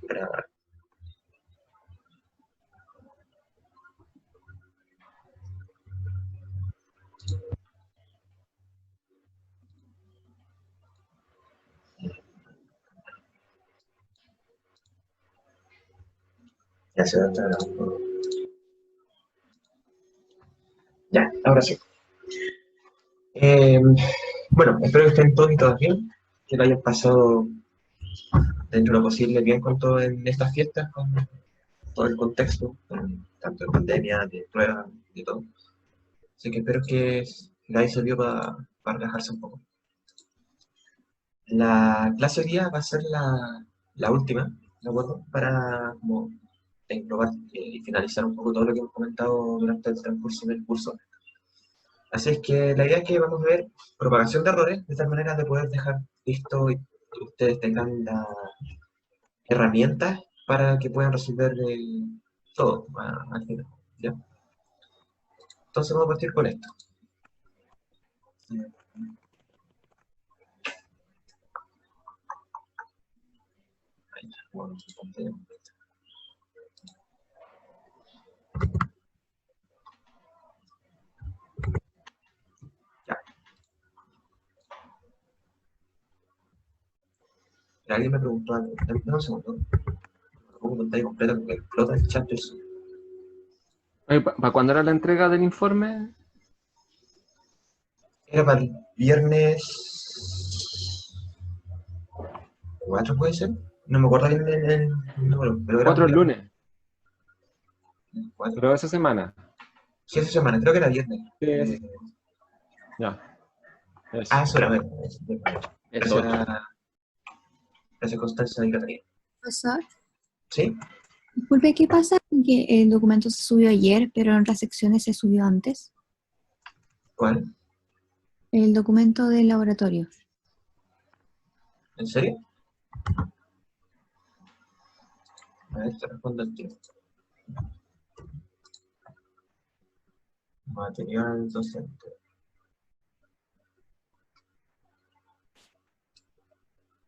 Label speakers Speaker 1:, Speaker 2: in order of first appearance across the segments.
Speaker 1: Grabar. Ya se va a entrar. Ya, ahora sí. Bueno, espero que estén todos y todas bien, que lo hayan pasado dentro de lo posible bien con todo en estas fiestas, con todo el contexto, tanto de pandemia, de pruebas, de todo. Así que espero que les haya servido para relajarse un poco. La clase hoy día va a ser la última, ¿de acuerdo? Para como englobar y finalizar un poco todo lo que hemos comentado durante el transcurso del curso. Así es que la idea es que vamos a ver propagación de errores, de tal manera de poder dejar listo y que ustedes tengan las herramientas para que puedan resolver todo al final, ¿ya? Entonces vamos a partir con esto. Ahí, bueno, ya. Alguien me preguntó algo. Dame un segundo. Lo pongo en pantalla completa porque explota el chat.
Speaker 2: ¿Para cuándo era la entrega del informe?
Speaker 1: Era para el viernes 4, ¿puede ser? No me acuerdo bien el número, pero era
Speaker 2: 4
Speaker 1: un
Speaker 2: el
Speaker 1: viernes
Speaker 2: lunes,
Speaker 1: 4.
Speaker 2: pero esa semana.
Speaker 1: Sí, esa semana, creo que era viernes.
Speaker 2: Sí, ya,
Speaker 1: Eso era viernes.
Speaker 2: el 8.
Speaker 1: Gracias, Constanza y Catalina.
Speaker 3: Profesor,
Speaker 1: ¿Sí?
Speaker 3: disculpe, ¿qué pasa con que el documento se subió ayer, pero en otras secciones se subió antes?
Speaker 1: ¿Cuál?
Speaker 3: El documento del laboratorio.
Speaker 1: ¿En serio? A ver, te respondo al tiro. Material docente.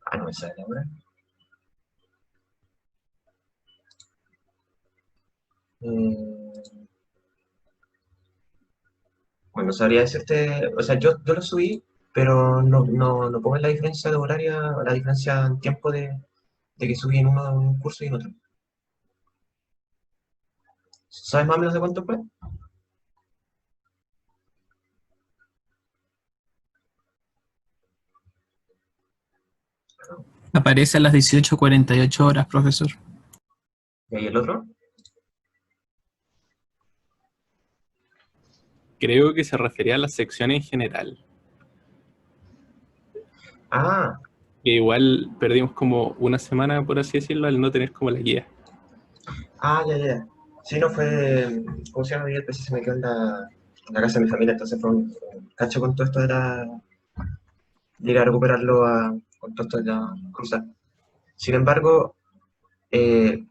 Speaker 1: Ah, no, esa es la hora. Bueno, sabría decirte, o sea, yo lo subí, pero no pongo la diferencia de horaria, la diferencia en tiempo de que subí en un curso y en otro. ¿Sabes más o menos de cuánto fue?
Speaker 4: Aparece a las 18:48 horas, profesor.
Speaker 1: ¿Y ahí el otro?
Speaker 5: Creo que se refería a la sección en general.
Speaker 1: Ah,
Speaker 5: Que igual perdimos como una semana, por así decirlo, al no tener como la guía.
Speaker 1: ya. Sí, no fue, ¿cómo se llama? Miguel? Pues sí, se me quedó en la casa de mi familia, entonces fue un cacho con todo esto de ir a recuperarlo con todo esto de la cruzar. Sin embargo, eh,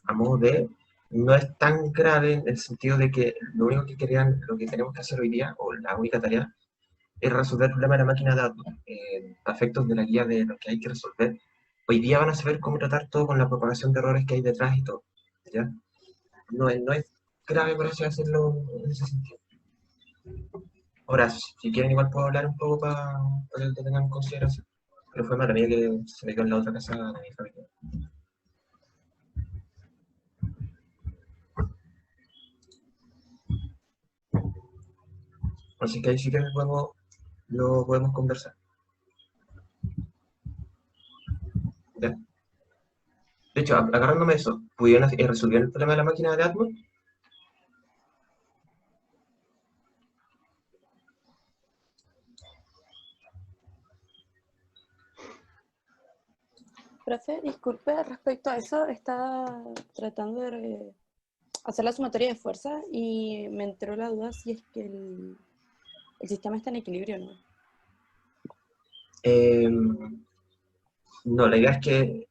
Speaker 1: a modo de, no es tan grave en el sentido de que lo único que querían, lo que tenemos que hacer hoy día, o la única tarea, es resolver el problema de la máquina de datos, a efectos de la guía de lo que hay que resolver. Hoy día van a saber cómo tratar todo con la propagación de errores que hay detrás y todo, ¿ya? No es grave, por así decirlo, en ese sentido. Ahora, si quieren, igual puedo hablar un poco para que lo tengan en consideración. Pero fue mala mía que se me quedó en la otra casa de mi familia. Así que ahí sí que lo podemos conversar. ¿Ya? De hecho, agarrándome eso, ¿pudieron resolver el problema de la máquina de Atmos?
Speaker 6: Profe, disculpe, respecto a eso, estaba tratando de hacer la sumatoria de fuerza y me entró la duda si es que el sistema está en equilibrio o no.
Speaker 1: No, la idea es que...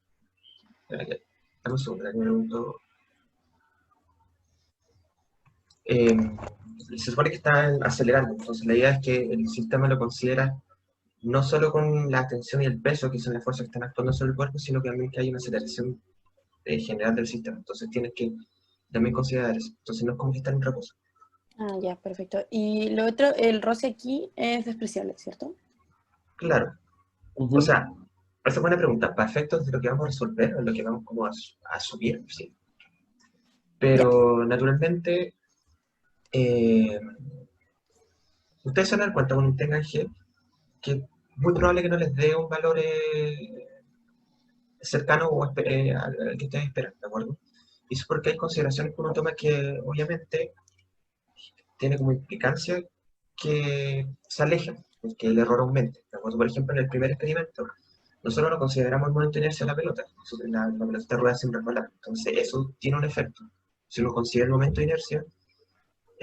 Speaker 1: Dame un segundo, dame un minuto. Se supone que está acelerando, entonces la idea es que el sistema lo considera no solo con la tensión y el peso, que son las fuerzas que están actuando sobre el cuerpo, sino que también que hay una aceleración general del sistema. Entonces tienes que también considerar eso. Entonces no es como que está en reposo.
Speaker 6: Ah, ya, perfecto. Y lo otro, el roce aquí es despreciable, ¿cierto?
Speaker 1: Claro. O sea, esa es buena pregunta. ¿Para efectos de lo que vamos a resolver o lo que vamos como a asumir? Sí.
Speaker 6: Ya.
Speaker 1: Pero naturalmente, eh, ustedes se van a dar cuenta cuando tengan G que es muy probable que no les dé un valor cercano o al que ustedes esperan, ¿de acuerdo? Y eso porque hay consideraciones que uno toma que obviamente tiene como implicancia que se alejen, que el error aumente, ¿de acuerdo? Por ejemplo, en el primer experimento, nosotros no consideramos el momento de inercia de la pelota, la pelota rueda sin resbalar, entonces eso tiene un efecto. Si uno considera el momento de inercia,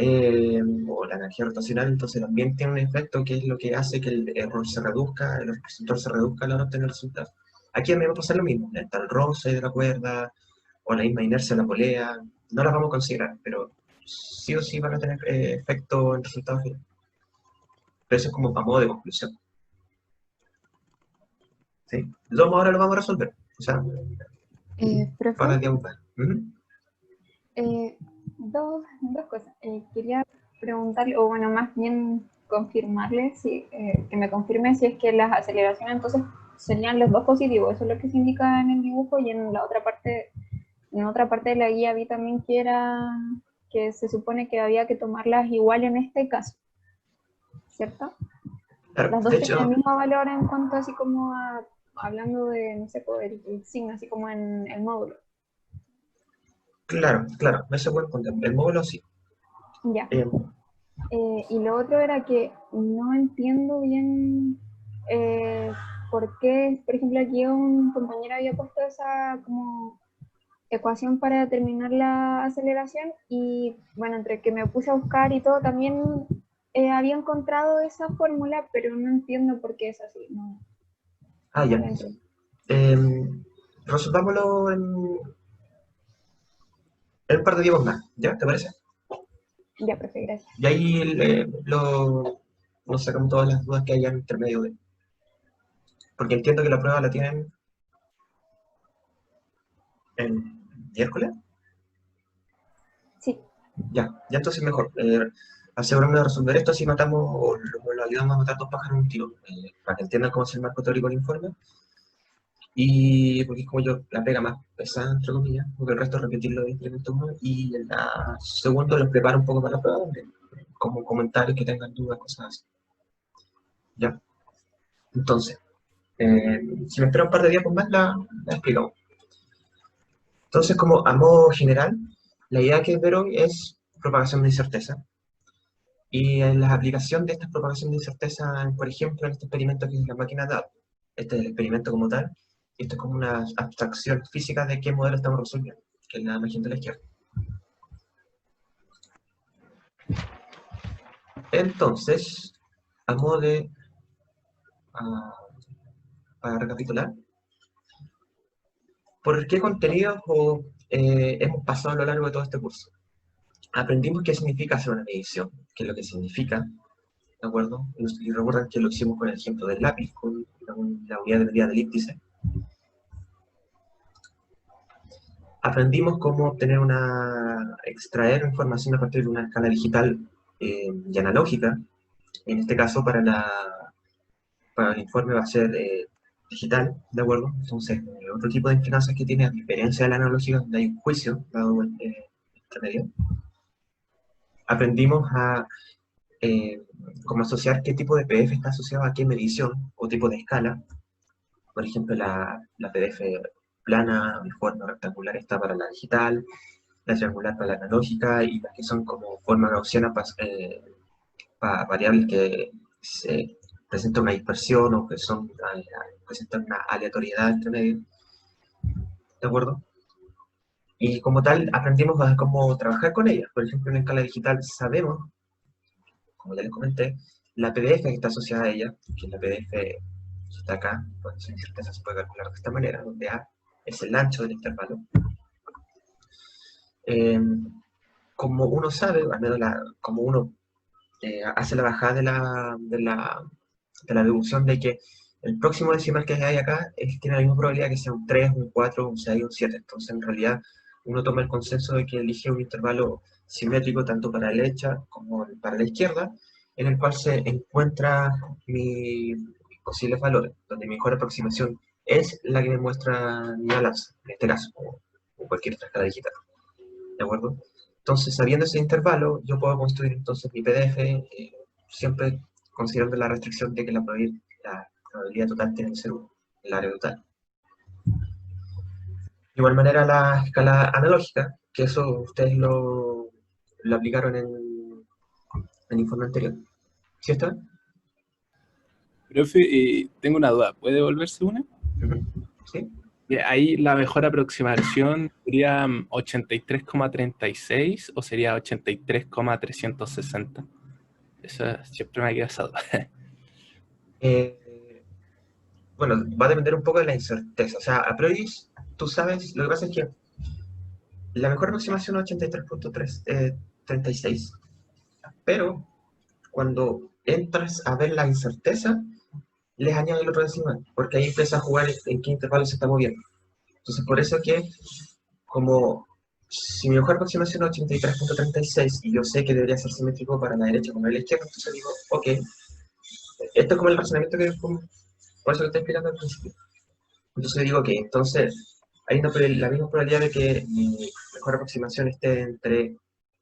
Speaker 1: o la energía rotacional, entonces también tiene un efecto que es lo que hace que el error se reduzca, el resultado se reduzca a la hora de obtener el resultado. Aquí a mí me va a pasar lo mismo, está el roce de la cuerda, o la misma inercia de la polea, no las vamos a considerar, pero sí o sí van a tener efecto en el resultado final. Pero eso es como a modo de conclusión. ¿Sí? Ahora lo vamos a resolver, o sea, para el
Speaker 7: Profe,
Speaker 1: día más.
Speaker 7: dos cosas. Quería preguntarle, o bueno, más bien confirmarle, que me confirme si es que las aceleraciones entonces serían los dos positivos, eso es lo que se indica en el dibujo, y en la otra parte, en otra parte de la guía vi también que se supone que había que tomarlas igual en este caso, ¿cierto?
Speaker 1: Claro,
Speaker 7: Las dos
Speaker 1: de
Speaker 7: tienen
Speaker 1: hecho,
Speaker 7: el mismo valor en cuanto así como hablando de, no sé, el signo, así como en el módulo.
Speaker 1: claro, ese es buen punto. El módulo sí.
Speaker 7: Ya. Y lo otro era que no entiendo bien por qué, por ejemplo, aquí un compañero había puesto esa como ecuación para determinar la aceleración y bueno, entre que me puse a buscar y todo, también había encontrado esa fórmula, pero no entiendo por qué es así, no, no
Speaker 1: Ya.
Speaker 7: lo entiendo.
Speaker 1: Resolvámoslo en un par de días más, ¿ya? ¿Te parece?
Speaker 7: Ya, profe, gracias.
Speaker 1: Y ahí nos sacamos todas las dudas que hayan entre medio de. Porque entiendo que la prueba la tienen el miércoles.
Speaker 7: Sí,
Speaker 1: Ya entonces mejor. Asegurarme de resolver esto así matamos o lo ayudamos a matar dos pájaros en un tiro. Para que entiendan cómo es el marco teórico del informe. Y porque es como yo la pega más pesada, entre comillas, porque el resto es repetirlo de experimento uno. Y en la segunda los preparo un poco para la prueba, como comentarios que tengan dudas, cosas así. Ya. Entonces, si me espera un par de días pues más, la explicamos. Entonces, como a modo general, la idea que es ver hoy es propagación de incerteza. Y en la aplicación de esta propagación de incerteza, por ejemplo, en este experimento que es la máquina DAP, este es el experimento como tal, y esto es como una abstracción física de qué modelo estamos resolviendo, que es la imagen de la izquierda. Entonces, a modo de, para recapitular, ¿por qué contenidos hemos pasado a lo largo de todo este curso? Aprendimos qué significa hacer una medición, qué es lo que significa, ¿de acuerdo? Y recuerdan que lo hicimos con el ejemplo del lápiz, con la unidad de medida del índice. Aprendimos cómo obtener extraer información a partir de una escala digital y analógica. En este caso, para el informe va a ser digital, ¿de acuerdo? Entonces, otro tipo de enseñanzas que tiene, a diferencia de la analógica, donde hay un juicio dado entre medio. Aprendimos a cómo asociar qué tipo de PDF está asociado a qué medición o tipo de escala. Por ejemplo, la PDF plana, uniforme, rectangular está para la digital, la triangular para la analógica, y las que son como forma gaussiana para variables que se presentan una dispersión o que presentan una aleatoriedad entre medio. ¿De acuerdo? Y como tal, aprendimos a cómo trabajar con ellas. Por ejemplo, en la escala digital sabemos, como ya les comenté, la PDF que está asociada a ella, que es la PDF que está acá, pues sin certeza se puede calcular de esta manera, donde A es el ancho del intervalo. Como uno sabe, al menos como uno hace la bajada de la deducción de que el próximo decimal que hay acá tiene la misma probabilidad que sea un 3, un 4, un 6, un 7. Entonces, en realidad, uno toma el consenso de que elige un intervalo simétrico tanto para la derecha como para la izquierda, en el cual se encuentra mis posibles valores, donde mi mejor aproximación es la que me muestra mi balanza, en este caso, o cualquier otra escala digital. ¿De acuerdo? Entonces, sabiendo ese intervalo, yo puedo construir entonces mi PDF, siempre considerando la restricción de que la probabilidad total tiene que ser 1, el área total. De igual manera, la escala analógica, que eso ustedes lo aplicaron en el informe anterior. ¿Sí está?
Speaker 5: Profe, tengo una duda. ¿Puede volverse una?
Speaker 1: ¿Sí?
Speaker 5: Ahí la mejor aproximación sería 83,36 o sería 83,360. Eso siempre me ha quedado esa duda.
Speaker 1: Bueno, va a depender un poco de la incerteza. O sea, a priori, tú sabes, lo que pasa es que la mejor aproximación es 83,36. Pero cuando entras a ver la incerteza, les añade el otro decimal, porque ahí empieza a jugar en qué intervalo se está moviendo. Entonces, por eso es que, como si mi mejor aproximación es 83,36 y yo sé que debería ser simétrico para la derecha como para la izquierda, entonces digo, ok, esto es como el razonamiento que, por eso lo estoy explicando al principio. Entonces digo que, entonces, hay la misma probabilidad de que mi mejor aproximación esté entre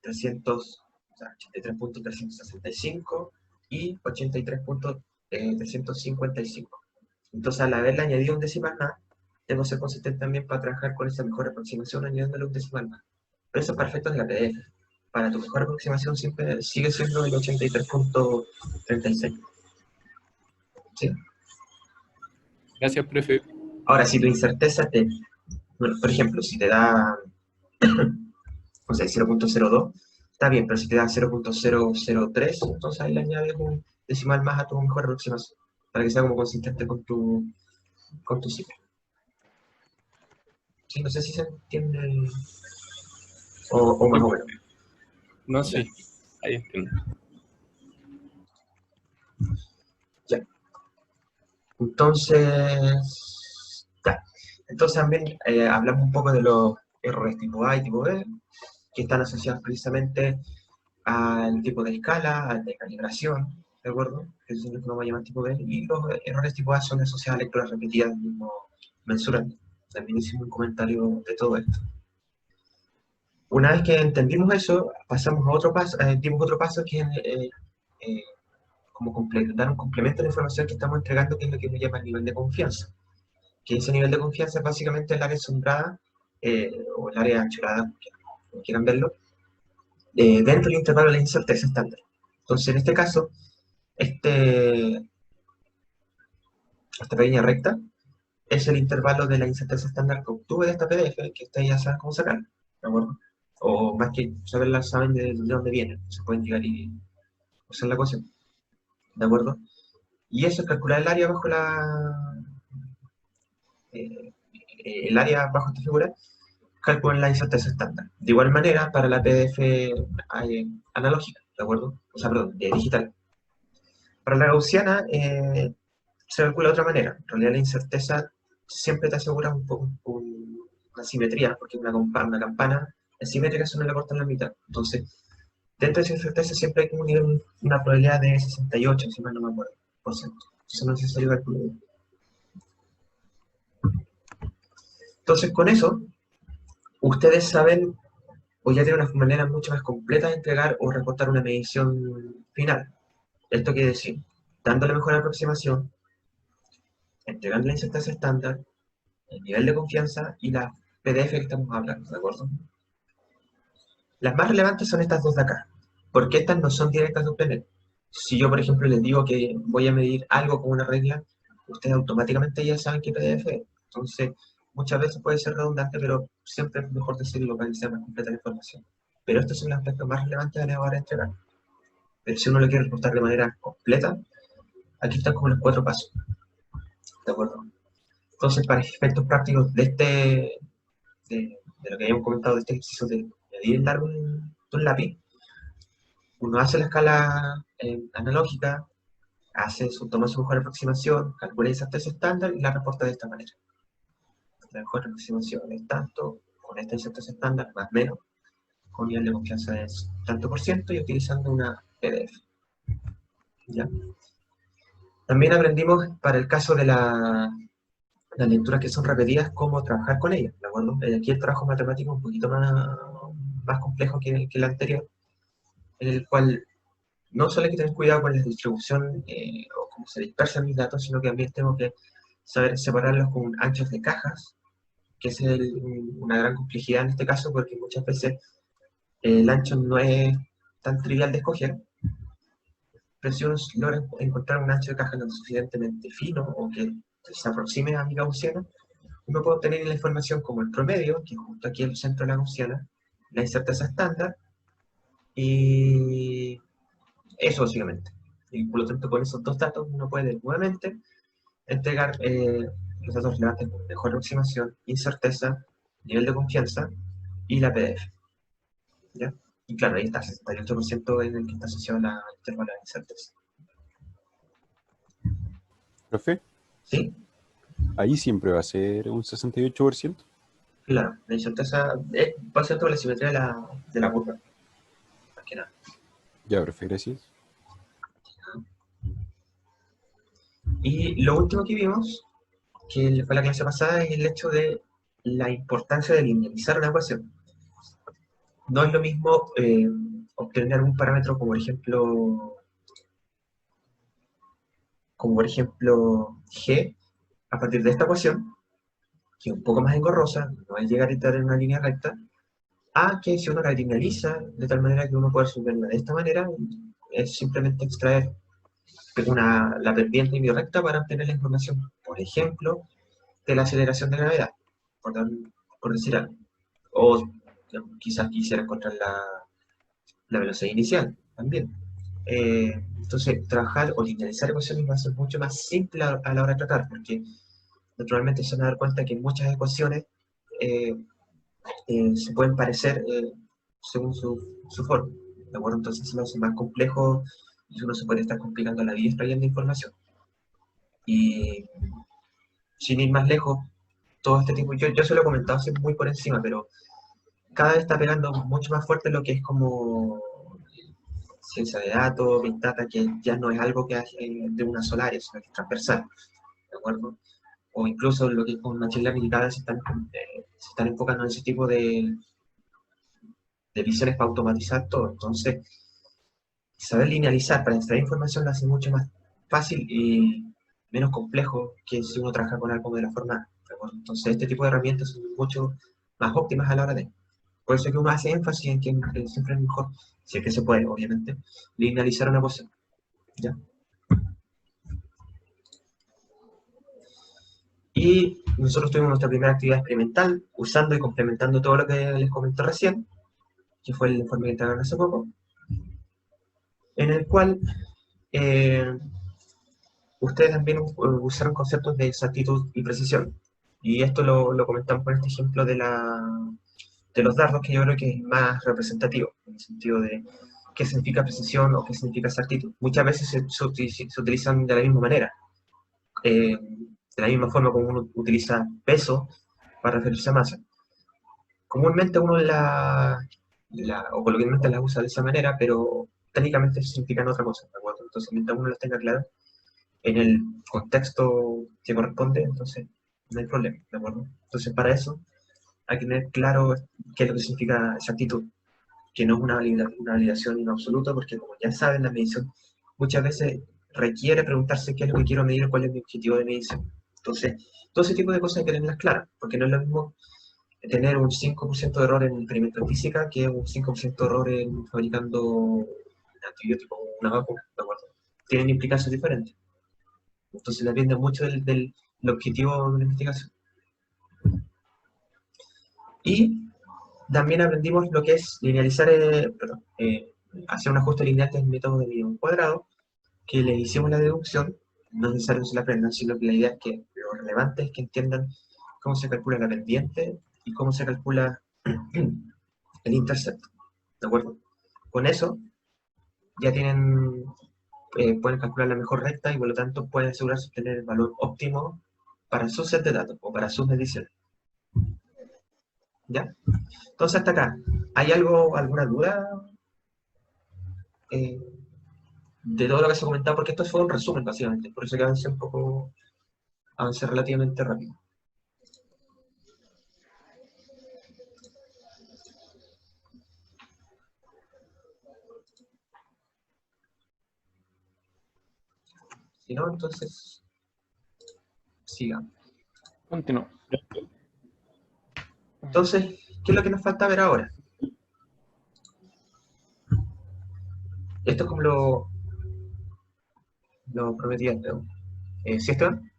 Speaker 1: 83,365 y 83,355. Entonces, al haberle añadido un decimal más, tengo que ser consistente también para trabajar con esa mejor aproximación añadiéndole un decimal más. Pero eso es perfecto en la PDF. Para tu mejor aproximación siempre sigue siendo el 83,36. ¿Sí?
Speaker 5: Gracias, profe.
Speaker 1: Ahora, si tu incerteza bueno, por ejemplo, si te da, o sea, 0,02, está bien, pero si te da 0,003, entonces ahí le añades un decimal más a tu mejor aproximación, para que sea como consistente con tu ciclo. Sí, no sé si se entiende o más o menos.
Speaker 5: No, sí. Ahí entiendo.
Speaker 1: Ya. Entonces, ya. Entonces también hablamos un poco de los errores tipo A y tipo B, que están asociados precisamente al tipo de escala, al de calibración, ¿de acuerdo? Que es lo que vamos a llamar tipo B, y los errores tipo A son asociados a lecturas repetidas del mismo mensurante. También hicimos un comentario de todo esto. Una vez que entendimos eso, pasamos a otro paso, dimos otro paso que es como dar un complemento a la información que estamos entregando, que es lo que se llama el nivel de confianza. Que ese nivel de confianza es básicamente el área sombrada o el área anchurada, como quieran verlo, dentro del intervalo de la incerteza estándar. Entonces, en este caso, esta pequeña recta es el intervalo de la incerteza estándar que obtuve de esta PDF, que ustedes ya saben cómo sacar, ¿de acuerdo? O más que saberla, saben de dónde viene, se pueden llegar y usar la ecuación, ¿de acuerdo? Y eso es calcular el área bajo el área bajo esta figura, calculan la incerteza estándar. De igual manera, para la PDF analógica, ¿de acuerdo? O sea, perdón, digital. Para la gaussiana se calcula de otra manera. En realidad la incerteza siempre te asegura una simetría, porque una campana es simétrica si no la cortan la mitad. Entonces, dentro de esa incerteza siempre hay como una probabilidad de 68, si mal no me acuerdo, por ciento. Eso no es necesario calcular. Entonces, con eso, ustedes saben, o ya tienen una manera mucho más completa de entregar o reportar una medición final. Esto quiere decir, dando la mejor aproximación, entregando la incerteza estándar, el nivel de confianza y la PDF que estamos hablando, ¿de acuerdo? Las más relevantes son estas dos de acá, porque estas no son directas de obtener. Si yo, por ejemplo, les digo que voy a medir algo con una regla, ustedes automáticamente ya saben qué PDF es. Entonces, muchas veces puede ser redundante, pero siempre es mejor decirlo para que sea más completa la información. Pero estos son los aspectos más relevantes a la hora de entregar. Pero si uno lo quiere reportar de manera completa, aquí están como los 4 pasos. ¿De acuerdo? Entonces, para efectos prácticos de lo que habíamos comentado de este ejercicio de medir el largo de un lápiz, uno hace la escala analógica, toma su mejor aproximación, calcula esa certeza estándar y la reporta de esta manera. La mejor aproximación es tanto, con esta incerteza estándar, más o menos, con nivel de confianza es tanto por ciento y utilizando una PDF. ¿Ya? También aprendimos para el caso de las lecturas que son repetidas, cómo trabajar con ellas, ¿de acuerdo? Aquí el trabajo matemático es un poquito más complejo que el anterior, en el cual no solo hay que tener cuidado con la distribución o cómo se dispersan mis datos, sino que también tengo que saber separarlos con anchos de cajas, que es una gran complejidad en este caso, porque muchas veces el ancho no es tan trivial de escoger, pero si uno logra encontrar un ancho de caja lo suficientemente fino o que se aproxime a mi gaussiana, uno puede obtener la información como el promedio, que es justo aquí en el centro de la gaussiana, la incerteza estándar, y eso básicamente. Y por lo tanto, con esos dos datos uno puede nuevamente entregar los datos relevantes con mejor aproximación, incerteza, nivel de confianza y la PDF. ¿Ya? Y claro, ahí está, 68% en el que está asociado al intervalo de incerteza.
Speaker 8: Profe,
Speaker 1: ¿Sí?
Speaker 8: ahí siempre va a ser un 68%.
Speaker 1: Claro, la incerteza va a ser toda la simetría de la curva. Más que nada.
Speaker 8: Ya, profe, gracias.
Speaker 1: Y lo último que vimos, que fue la clase pasada, es el hecho de la importancia de linealizar una ecuación. No es lo mismo obtener algún parámetro como por ejemplo G a partir de esta ecuación, que es un poco más engorrosa, no es llegar a estar en una línea recta, a que si uno la linealiza de tal manera que uno puede resolverla de esta manera, es simplemente extraer la pendiente y recta para obtener la información, por ejemplo, de la aceleración de gravedad, por decir algo. O quizás quisiera encontrar la velocidad inicial también. Entonces, trabajar o linealizar ecuaciones va a ser mucho más simple a la hora de tratar, porque naturalmente se van a dar cuenta que muchas ecuaciones se pueden parecer según su forma, ¿de acuerdo? Entonces se lo hace más complejo y uno se puede estar complicando la vida extrayendo información. Y sin ir más lejos, todo este tipo, yo se lo he comentado así muy por encima, pero cada vez está pegando mucho más fuerte lo que es como ciencia de datos, Big Data, que ya no es algo que es de una sola área, sino que es transversal, ¿de acuerdo? O incluso lo que es con Machine Learning, cada vez se están enfocando en ese tipo de visiones para automatizar todo. Entonces, saber linealizar para extraer información lo hace mucho más fácil y menos complejo que si uno trabaja con algo de la forma A, ¿de acuerdo? Entonces, este tipo de herramientas son mucho más óptimas a la hora de... Por eso es que uno hace énfasis en que siempre es mejor, si es que se puede, obviamente, linealizar una ecuación. ¿Ya? Y nosotros tuvimos nuestra primera actividad experimental, usando y complementando todo lo que les comenté recién, que fue el informe que entregaron hace poco, en el cual ustedes también usaron conceptos de exactitud y precisión. Y esto lo comentamos con este ejemplo de los dardos, que yo creo que es más representativo, en el sentido de qué significa precisión o qué significa exactitud. Muchas veces se utilizan de la misma manera. De la misma forma como uno utiliza peso para referirse a masa. Comúnmente uno o coloquialmente las usa de esa manera, pero técnicamente significan otra cosa, ¿de acuerdo? Entonces, mientras uno las tenga claro en el contexto que corresponde, entonces no hay problema, ¿de acuerdo? Entonces, para eso hay que tener claro qué es lo que significa exactitud, que no es una validación en absoluto, porque como ya saben, la medición muchas veces requiere preguntarse qué es lo que quiero medir, cuál es mi objetivo de medición. Entonces, todo ese tipo de cosas hay que tenerlas claras, porque no es lo mismo tener un 5% de error en el experimento de física que un 5% de error en fabricando un antibiótico o una vacuna, ¿de acuerdo? Tienen implicancias diferentes. Entonces depende mucho del objetivo de la investigación. Y también aprendimos lo que es linealizar, hacer un ajuste lineal del método de medición cuadrado, que le hicimos la deducción, no es necesario que se la aprendan, sino que la idea es que lo relevante es que entiendan cómo se calcula la pendiente y cómo se calcula el intercepto, ¿de acuerdo? Con eso ya tienen pueden calcular la mejor recta y por lo tanto pueden asegurarse de obtener el valor óptimo para su set de datos o para sus mediciones. ¿Ya? Entonces hasta acá, ¿hay alguna duda de todo lo que se ha comentado? Porque esto fue un resumen básicamente, por eso que avancé relativamente rápido. Si no, entonces sigamos.
Speaker 2: Continúo.
Speaker 1: Entonces, ¿qué es lo que nos falta ver ahora? Esto es como lo prometí antes. ¿Sí, Esteban?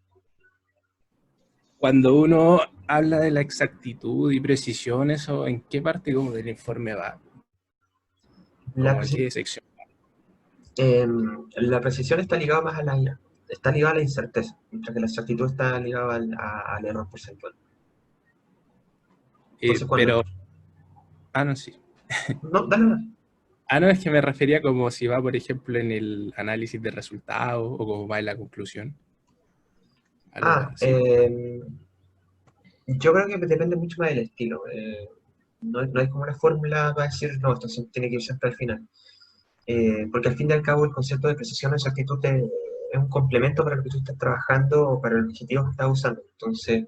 Speaker 5: Cuando uno habla de la exactitud y precisión, ¿eso en qué parte como del informe va? ¿Cómo en qué sección?
Speaker 1: La precisión está ligada más a la incerteza, mientras que la exactitud está ligada al error porcentual. Entonces,
Speaker 5: Pero... no, sí.
Speaker 1: No, dale.
Speaker 5: No, es que me refería como si va, por ejemplo, en el análisis de resultados o como va en la conclusión.
Speaker 1: Yo creo que depende mucho más del estilo. No hay como una fórmula para decir, no, esto tiene que ir siempre al final. Porque al fin y al cabo el concepto de precisión o exactitud es un complemento para lo que tú estás trabajando o para el objetivo que estás usando. Entonces,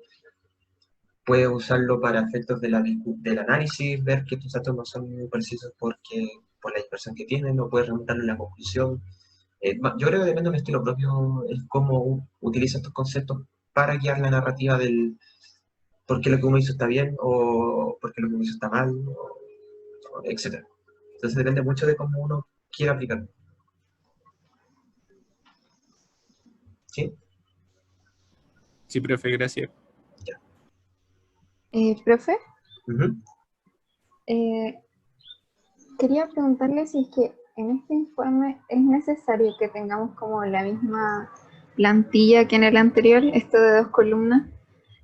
Speaker 1: puedes usarlo para efectos del análisis, ver que tus datos no son muy precisos por la dispersión que tienen, o puedes remontarlo en la conclusión. Yo creo que depende de un estilo propio, es cómo utiliza estos conceptos para guiar la narrativa del por qué lo que uno hizo está bien o por qué lo que uno hizo está mal, etc. Entonces depende mucho de cómo uno quiera aplicarlo. ¿Sí?
Speaker 5: Sí, profe, gracias.
Speaker 1: Ya.
Speaker 7: Profe,
Speaker 1: Uh-huh.
Speaker 7: Quería preguntarle si es que en este informe es necesario que tengamos como la misma plantilla que en el anterior, esto de 2 columnas.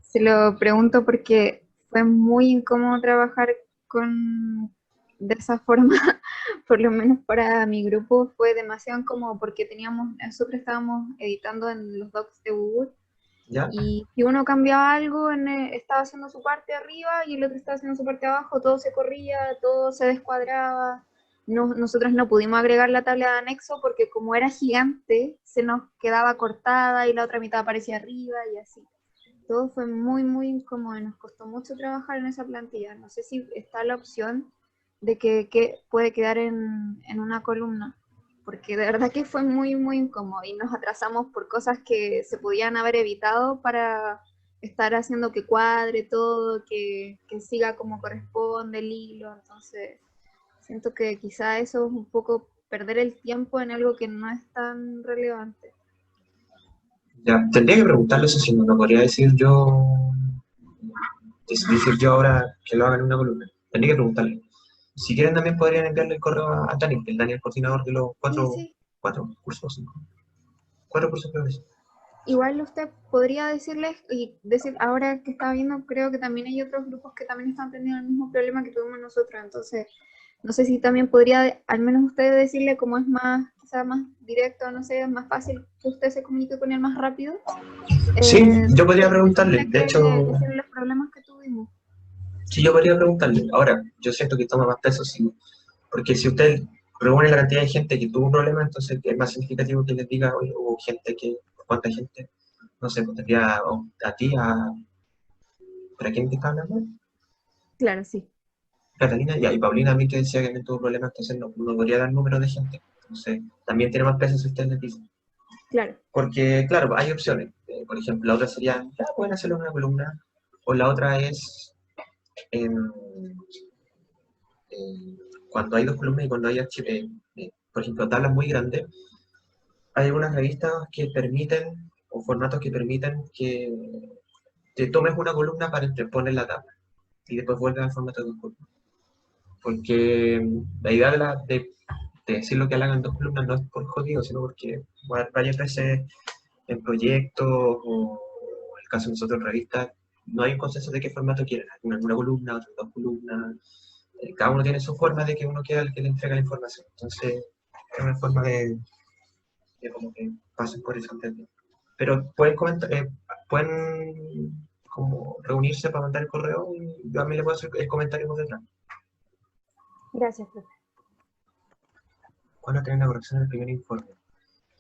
Speaker 7: Se lo pregunto porque fue muy incómodo trabajar de esa forma, por lo menos para mi grupo fue demasiado incómodo porque nosotros estábamos editando en los docs de Google.
Speaker 1: ¿Ya?
Speaker 7: Y si uno cambiaba algo, estaba haciendo su parte arriba y el otro estaba haciendo su parte abajo, todo se corría, todo se descuadraba. Nosotros no pudimos agregar la tabla de anexo porque como era gigante, se nos quedaba cortada y la otra mitad aparecía arriba y así. Todo fue muy, muy incómodo y nos costó mucho trabajar en esa plantilla. No sé si está la opción de que puede quedar en una columna, porque de verdad que fue muy, muy incómodo y nos atrasamos por cosas que se podían haber evitado para estar haciendo que cuadre todo, que siga como corresponde el hilo. Entonces siento que quizá eso es un poco perder el tiempo en algo que no es tan relevante.
Speaker 1: Ya, tendría que preguntarle eso, si no lo podría decir yo ahora que lo haga en una columna. Tendría que preguntarle. Si quieren también podrían enviarle el correo a Daniel, el Daniel coordinador de los cuatro cursos, 5. 4 cursos creo que es.
Speaker 7: Igual usted podría decirles, y decir, ahora que estaba viendo, creo que también hay otros grupos que también están teniendo el mismo problema que tuvimos nosotros, entonces no sé si también podría, al menos usted decirle cómo es más, quizás más directo, no sé, es más fácil que usted se comunique con él más rápido.
Speaker 1: Sí, yo podría preguntarle, de hecho...
Speaker 7: Decirle los problemas que tuvimos.
Speaker 1: Sí, yo podría preguntarle. Ahora, yo siento que toma más peso, sí, porque si usted reúne la cantidad de gente que tuvo un problema, entonces es más significativo que les diga, oye, hubo gente que, ¿cuánta gente? No sé, pues tendría a ti, ¿para quién te está hablando?
Speaker 7: Claro, sí.
Speaker 1: Catalina, y Paulina a mí que decía que me tuvo problemas, entonces no podría dar número de gente. Entonces, también tiene más peso si usted les dice.
Speaker 7: Claro.
Speaker 1: Porque, claro, hay opciones. Por ejemplo, la otra sería, ya pueden hacerlo en una columna, o la otra es cuando hay 2 columnas y cuando hay, por ejemplo, tablas muy grandes, hay algunas revistas que permiten, o formatos que permiten que te tomes una columna para interponer la tabla y después vuelves al formato de 2 columnas. Porque la idea de decir lo que hagan en 2 columnas no es por jodido, sino porque varias veces en proyectos o en el caso de nosotros en revistas, no hay un consenso de qué formato quieren, una columna, otra 2 columnas. Cada uno tiene su forma de que uno quiera que le entregue la información. Entonces, es una forma de que como que pasen por eso antes de. Pero pueden comentar, pueden como reunirse para mandar el correo y yo a mí le puedo hacer el comentario por detrás.
Speaker 7: Gracias, profe.
Speaker 1: ¿Cuándo tienen la corrección del primer informe?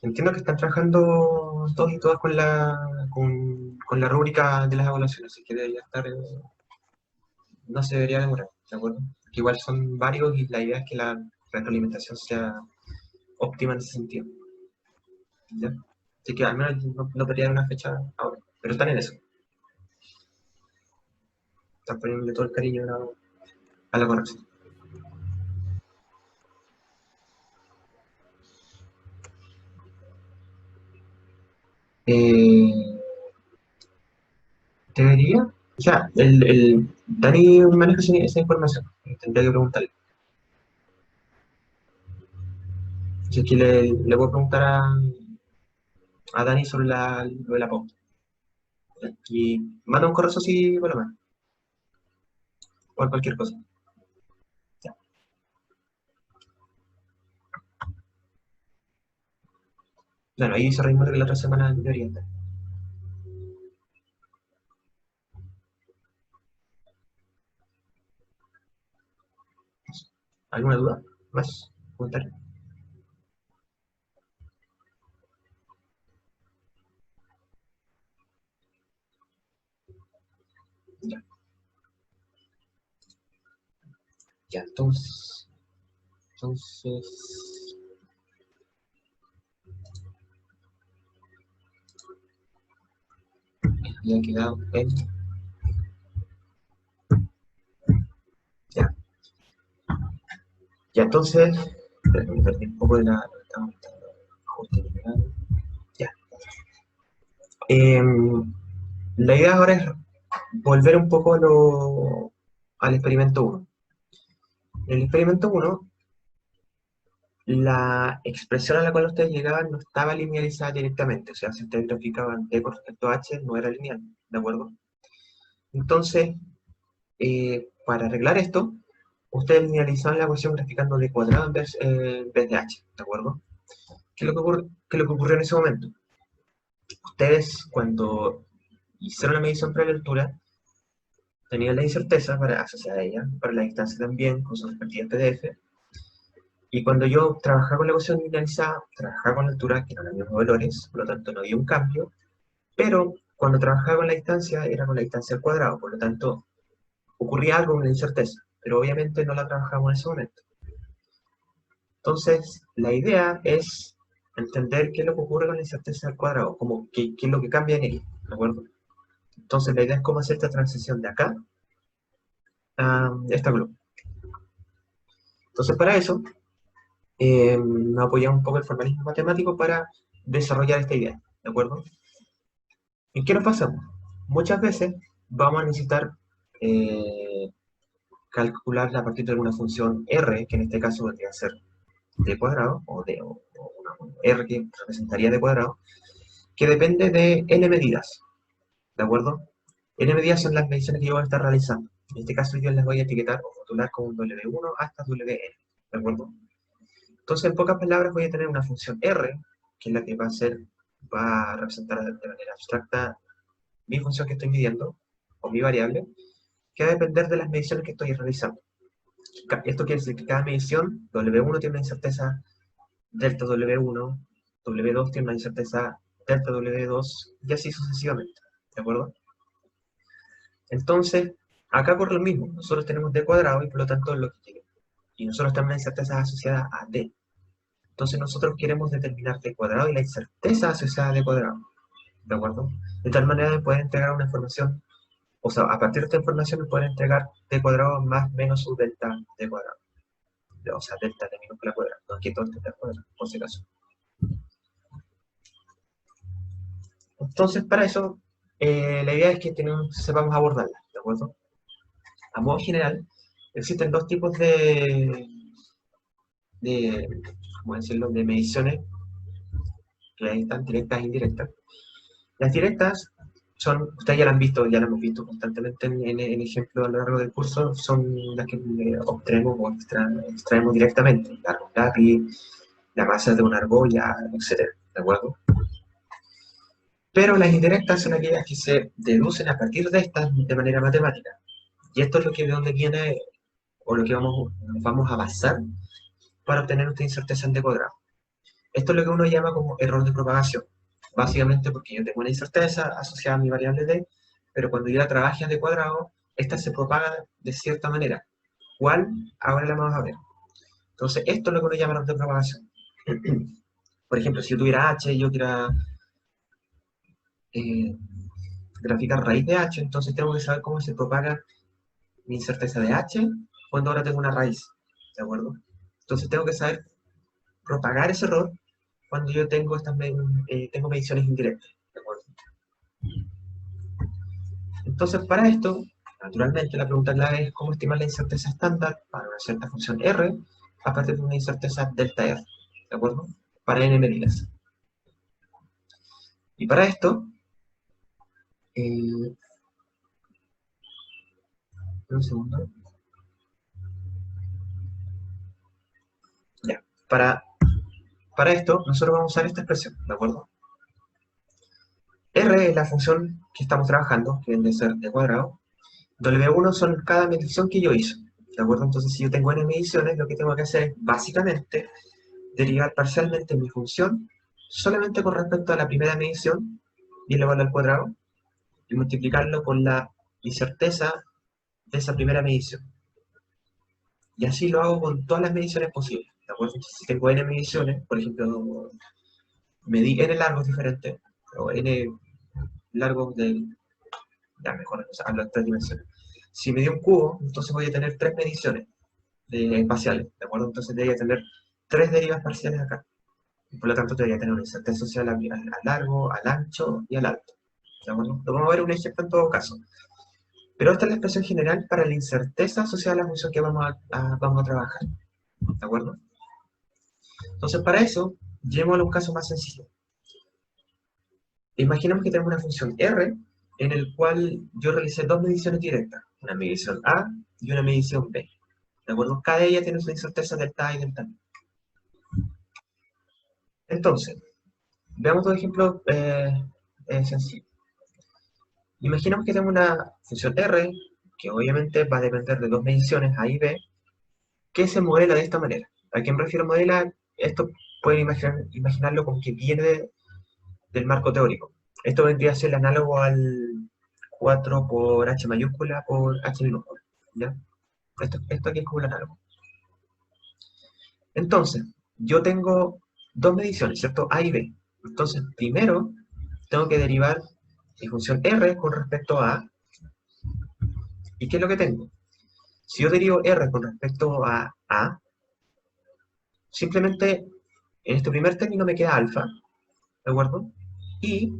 Speaker 1: Entiendo que están trabajando todos y todas con la rúbrica de las evaluaciones, así que debería estar, no se debería demorar, ¿de acuerdo? Que igual son varios y la idea es que la retroalimentación sea óptima en ese sentido. ¿Ya? Así que al menos no podría dar una fecha ahora, pero están en eso. Están poniéndole todo el cariño a la corrección. Debería, o sea, Dani maneja esa información, tendría que preguntarle. Así que le voy a preguntar a Dani sobre lo de la pauta. Y manda un correo así por lo menos. O cualquier cosa. Ya. Claro, ahí dice Raimundo que la otra semana debería estar. ¿Alguna duda? ¿Más? ¿Comentario? Ya. Ya, entonces ya ha quedado en. Ya. Ya, entonces, me perdí un poco de la. Ya. La idea ahora es volver un poco al experimento 1. En el experimento 1, la expresión a la cual ustedes llegaban no estaba linealizada directamente, o sea, si ustedes graficaban d con respecto a h, no era lineal, ¿de acuerdo? Entonces, para arreglar esto, ustedes linealizaban la ecuación graficando d cuadrado en vez de h, ¿de acuerdo? ¿Qué es lo que ocurrió en ese momento? Ustedes, cuando hicieron la medición para la altura, tenían la incerteza asociada a ella, para la distancia también, con sus respectivas PDF. Y cuando yo trabajaba con la ecuación linealizada, trabajaba con la altura, que eran los mismos valores, por lo tanto no había un cambio, pero cuando trabajaba con la distancia, era con la distancia al cuadrado, por lo tanto ocurría algo con la incerteza, pero obviamente no la trabajamos en ese momento. Entonces, la idea es entender qué es lo que ocurre con la incerteza al cuadrado, como qué es lo que cambia en ella, ¿de acuerdo? Entonces, la idea es cómo hacer esta transición de acá a esta columna. Entonces, para eso, nos apoyamos un poco el formalismo matemático para desarrollar esta idea, ¿de acuerdo? ¿En qué nos pasamos? Muchas veces vamos a necesitar calcular a partir de alguna función r, que en este caso vendría a ser d cuadrado, o una r que representaría d cuadrado, que depende de n medidas, ¿de acuerdo? N medidas son las mediciones que yo voy a estar realizando. En este caso yo las voy a etiquetar o rotular como W1 hasta Wn, ¿de acuerdo? Entonces, en pocas palabras, voy a tener una función r, que es la que va a representar de manera abstracta mi función que estoy midiendo, o mi variable, que va a depender de las mediciones que estoy realizando. Esto quiere decir que cada medición, W1 tiene una incerteza delta W1, W2 tiene una incerteza delta W2, y así sucesivamente, ¿de acuerdo? Entonces, acá ocurre lo mismo. Nosotros tenemos d cuadrado y por lo tanto lo que queremos. Y nosotros tenemos la incerteza asociada a d. Entonces nosotros queremos determinar d cuadrado y la incerteza asociada a d cuadrado. ¿De acuerdo? De tal manera de poder entregar una información, o sea, a partir de esta información me pueden entregar d cuadrado más menos su delta d cuadrado. O sea, delta de minúscula cuadrada. No aquí todo este d cuadrado, por si acaso. Entonces, para eso, la idea es que sepamos abordarla, ¿de acuerdo? A modo general, existen dos tipos ¿cómo decirlo?, de mediciones, que ahí están directas e indirectas. Las directas son, ustedes ya las han visto, ya las hemos visto constantemente en ejemplo a lo largo del curso, son las que obtenemos o extraemos directamente, la lápiz, la masa de una argolla, etc. ¿de acuerdo? Pero las indirectas son aquellas que se deducen a partir de estas de manera matemática. Y esto es lo que de donde viene, o lo que nos vamos a basar para obtener nuestra incerteza en D cuadrado. Esto es lo que uno llama como error de propagación. Básicamente porque yo tengo una incerteza asociada a mi variable D, pero cuando yo la trabaje en D cuadrado, esta se propaga de cierta manera. ¿Cuál? Ahora la vamos a ver. Entonces, esto es lo que uno llama error de propagación. Por ejemplo, si yo tuviera H y yo quiera graficar raíz de H, entonces tengo que saber cómo se propaga mi incerteza de H cuando ahora tengo una raíz, ¿de acuerdo? Entonces tengo que saber propagar ese error cuando yo tengo tengo mediciones indirectas, ¿de acuerdo? Entonces para esto, naturalmente la pregunta clave es cómo estimar la incerteza estándar para una cierta función R a partir de una incerteza delta R, ¿de acuerdo? Para n medidas. Y para esto, un segundo. Ya, para esto, nosotros vamos a usar esta expresión, ¿de acuerdo? R es la función que estamos trabajando, que viene a ser D cuadrado. W1 son cada medición que yo hice, ¿de acuerdo? Entonces, si yo tengo n mediciones, lo que tengo que hacer es, básicamente, derivar parcialmente mi función solamente con respecto a la primera medición y elevarlo al cuadrado y multiplicarlo con la incerteza de esa primera medición. Y así lo hago con todas las mediciones posibles, ¿de acuerdo? Entonces, si tengo n mediciones, por ejemplo, medí n largos diferentes, o n largos de, ya mejor, hablo de 3 dimensiones. Si me dio un cubo, entonces voy a tener 3 mediciones espaciales, ¿de acuerdo? Entonces debería tener 3 derivas parciales acá. Y por lo tanto debería tener una incerteza social al largo, al ancho y al alto, ¿de acuerdo? Lo vamos a ver un ejemplo en todo caso. Pero esta es la expresión general para la incerteza asociada a la función que vamos a trabajar, ¿de acuerdo? Entonces para eso, llevémoslo a un caso más sencillo. Imaginemos que tenemos una función R en el cual yo realicé 2 mediciones directas, una medición A y una medición B, ¿de acuerdo? Cada de ellas tiene su incerteza delta A y delta B. Entonces, veamos dos ejemplos sencillos. Imaginemos que tengo una función R, que obviamente va a depender de 2 mediciones A y B, que se modela de esta manera. ¿A qué me refiero modela? Esto pueden imaginarlo como que viene del marco teórico. Esto vendría a ser el análogo al 4 por H mayúscula por H minúscula, ¿ya? Esto aquí es como el análogo. Entonces, yo tengo 2 mediciones, ¿cierto? A y B. Entonces, primero, tengo que derivar mi función R con respecto a A. ¿Y qué es lo que tengo? Si yo derivo R con respecto a A, simplemente en este primer término me queda alfa, ¿de acuerdo? Y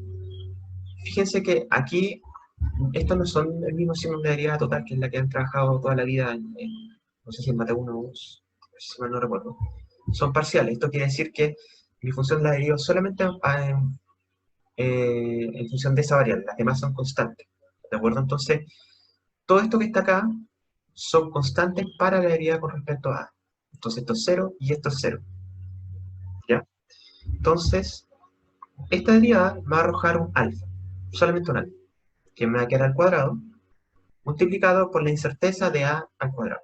Speaker 1: fíjense que aquí estos no son el mismo signo de derivada total, que es la que han trabajado toda la vida no sé si en Mate 1 o 2, si mal no recuerdo. Son parciales. Esto quiere decir que mi función la derivo solamente en función de esa variable. Las demás son constantes, ¿de acuerdo? Entonces, todo esto que está acá son constantes para la derivada con respecto a A. Entonces, esto es 0 y esto es 0. ¿Ya? Entonces, esta derivada me va a arrojar un alfa, solamente un alfa, que me va a quedar al cuadrado, multiplicado por la incerteza de A al cuadrado.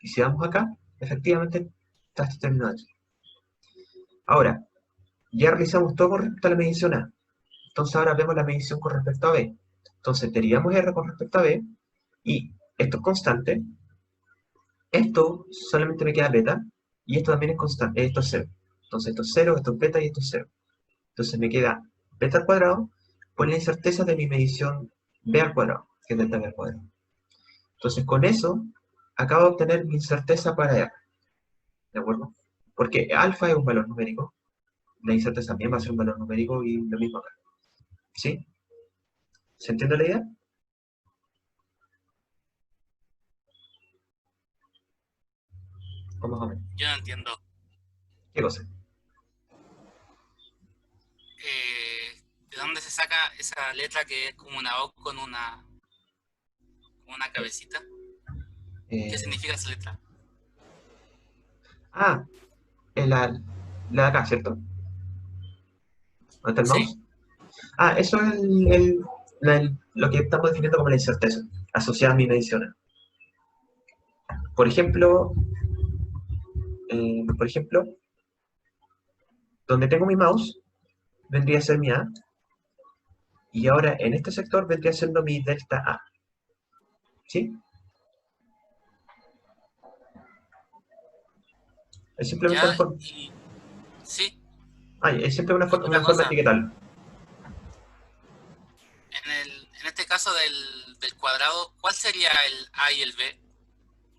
Speaker 1: Y si vamos acá, efectivamente está este término de aquí. Ahora, ya realizamos todo con respecto a la medición A. Entonces ahora vemos la medición con respecto a B. Entonces derivamos R con respecto a B, y esto es constante, esto solamente me queda beta, y esto también es constante, esto es 0. Entonces esto es 0, esto es beta y esto es 0. Entonces me queda beta al cuadrado por la incerteza de mi medición B al cuadrado, que es delta B al cuadrado. Entonces con eso acabo de obtener mi incerteza para R, ¿de acuerdo? Porque alfa es un valor numérico, la incerteza también va a ser un valor numérico y lo mismo acá. ¿Sí? ¿Se entiende la idea? ¿Cómo más o menos?
Speaker 4: Yo no entiendo.
Speaker 1: ¿Qué cosa?
Speaker 4: ¿De dónde se saca esa letra que es como una O con una cabecita? ¿Qué significa esa letra?
Speaker 1: Ah, la de acá, ¿cierto? ¿Dónde está el
Speaker 4: Sí.
Speaker 1: mouse? Eso es lo que estamos definiendo como la incerteza, asociada a mis mediciones. Por ejemplo, donde tengo mi mouse, vendría a ser mi A, y ahora en este sector vendría siendo mi delta A. ¿Sí? Es simplemente
Speaker 4: Ya,
Speaker 1: una forma,
Speaker 4: y sí,
Speaker 1: es siempre una
Speaker 4: otra
Speaker 1: forma de
Speaker 4: cosa.
Speaker 1: etiquetarlo.
Speaker 4: En este caso del cuadrado, ¿cuál sería el A y el B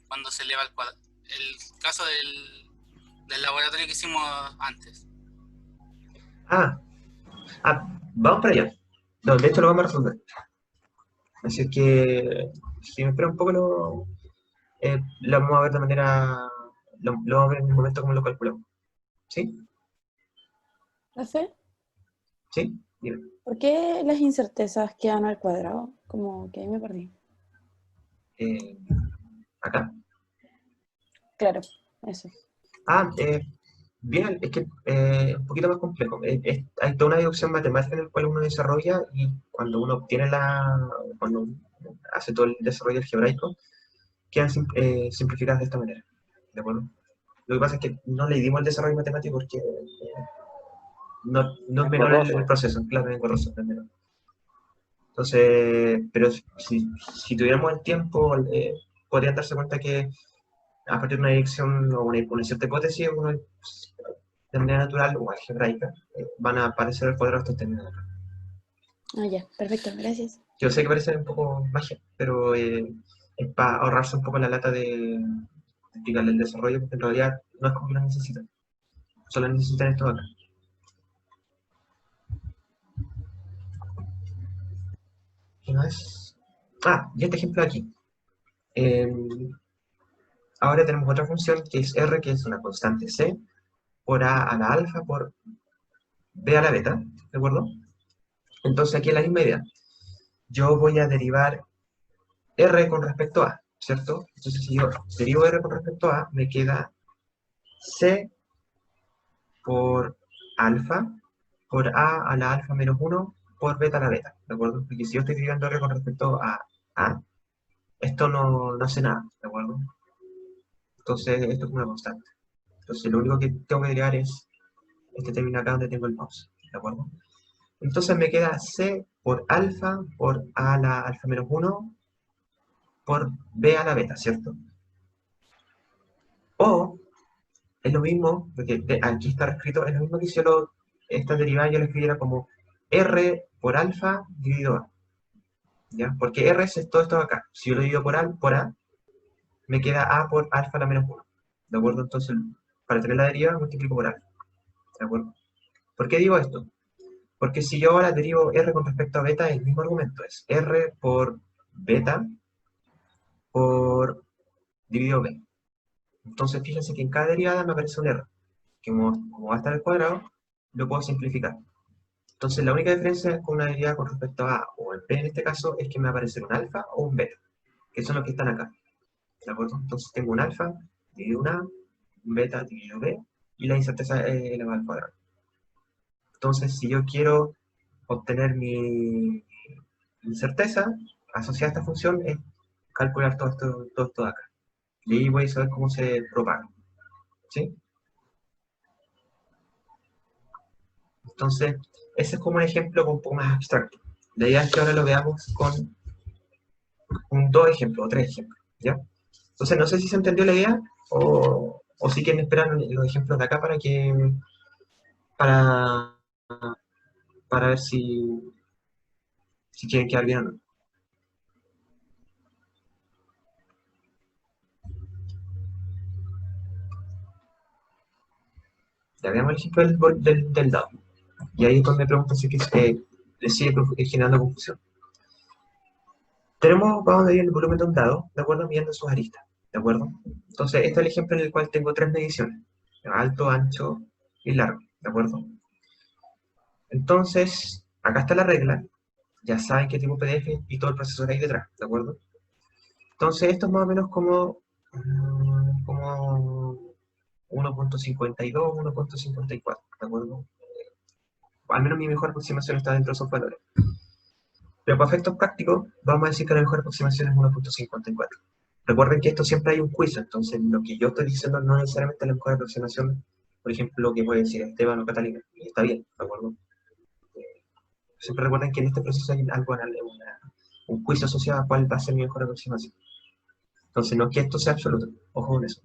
Speaker 4: cuando se eleva al cuadrado? El caso del laboratorio que hicimos antes.
Speaker 1: Vamos para allá. No, de hecho lo vamos a resolver. Así es que, si me espera un poco, lo vamos a ver de manera, lo vamos a ver en el momento como lo calculamos. ¿Sí?
Speaker 6: ¿Profe?
Speaker 1: ¿Sí? Dime.
Speaker 6: ¿Por qué las incertezas quedan al cuadrado? Como que ahí me perdí.
Speaker 1: Acá.
Speaker 6: Claro, eso.
Speaker 1: Bien, es que es un poquito más complejo. Hay toda una deducción matemática en la cual uno desarrolla y cuando uno obtiene cuando hace todo el desarrollo algebraico, quedan simplificadas de esta manera. ¿De acuerdo? Lo que pasa es que no le dimos el desarrollo matemático porque no es menor el proceso, claro, es engorroso, no es menor. Entonces, pero si tuviéramos el tiempo, podrían darse cuenta que a partir de una dirección o una cierta hipótesis, uno de manera natural o algebraica, van a aparecer el cuadrado de estos términos.
Speaker 6: Ya, perfecto, gracias.
Speaker 1: Yo sé que parece un poco magia, pero es para ahorrarse un poco la lata de explicarle el desarrollo, porque en realidad no es como que lo necesitan. Solo necesitan esto de acá. ¿Qué más? Y este ejemplo de aquí. Ahora tenemos otra función que es R, que es una constante C, por A la alfa, por B a la beta, ¿de acuerdo? Entonces aquí es la misma idea. Yo voy a derivar R con respecto a, ¿cierto? Entonces si yo derivo R con respecto a, me queda C por alfa, por A la alfa menos 1, por beta a la beta, ¿de acuerdo? Porque si yo estoy derivando R con respecto a, esto no hace nada, ¿de acuerdo? Entonces esto es una constante. Entonces lo único que tengo que derivar es este término acá donde tengo el mouse, ¿de acuerdo? Entonces me queda C por alfa, por A a la alfa menos 1, por B a la beta, ¿cierto? O es lo mismo, porque aquí está escrito, es lo mismo que si esta derivada yo la escribiera como R por alfa dividido A, ¿ya? Porque R es todo esto de acá. Si yo lo divido por A, me queda A por alfa a la menos 1, ¿de acuerdo? Entonces, para tener la derivada, multiplico por alfa, ¿de acuerdo? ¿Por qué digo esto? Porque si yo ahora derivo R con respecto a beta, el mismo argumento es R por beta por dividido B. Entonces, fíjense que en cada derivada me aparece un R, que como va a estar al cuadrado, lo puedo simplificar. Entonces, la única diferencia con una derivada con respecto a A o el B en este caso es que me va a aparecer un alfa o un beta, que son los que están acá. ¿De acuerdo? Entonces, tengo un alfa dividido un A, un beta dividido B, y la incerteza elevada al cuadrado. Entonces, si yo quiero obtener mi incerteza asociada a esta función, es calcular todo esto de acá. Y ahí voy a saber cómo se propaga. ¿Sí? Entonces, ese es como un ejemplo un poco más abstracto. La idea es que ahora lo veamos con dos ejemplos o tres ejemplos, ¿ya? Entonces, no sé si se entendió la idea o si quieren esperar los ejemplos de acá para, para ver si quieren quedar bien o no. Ya veamos el ejemplo del dado. Y ahí es donde me pregunto si les sigue generando confusión. Vamos a medir el volumen de un dado, ¿de acuerdo? Midiendo sus aristas, ¿de acuerdo? Entonces, este es el ejemplo en el cual tengo tres mediciones, alto, ancho y largo, ¿de acuerdo? Entonces, acá está la regla, ya saben qué tipo PDF y todo el procesador ahí detrás, ¿de acuerdo? Entonces, esto es más o menos como 1.52, 1.54, ¿de acuerdo? al menos mi mejor aproximación está dentro de esos valores. Pero para efectos prácticos, vamos a decir que la mejor aproximación es 1.54. Recuerden que esto siempre hay un juicio, entonces lo que yo estoy diciendo no necesariamente es la mejor aproximación, por ejemplo, lo que puede decir Esteban o Catalina, y está bien, ¿de acuerdo? Siempre recuerden que en este proceso hay algo, un juicio asociado a cuál va a ser mi mejor aproximación. Entonces, no es que esto sea absoluto, ojo con eso.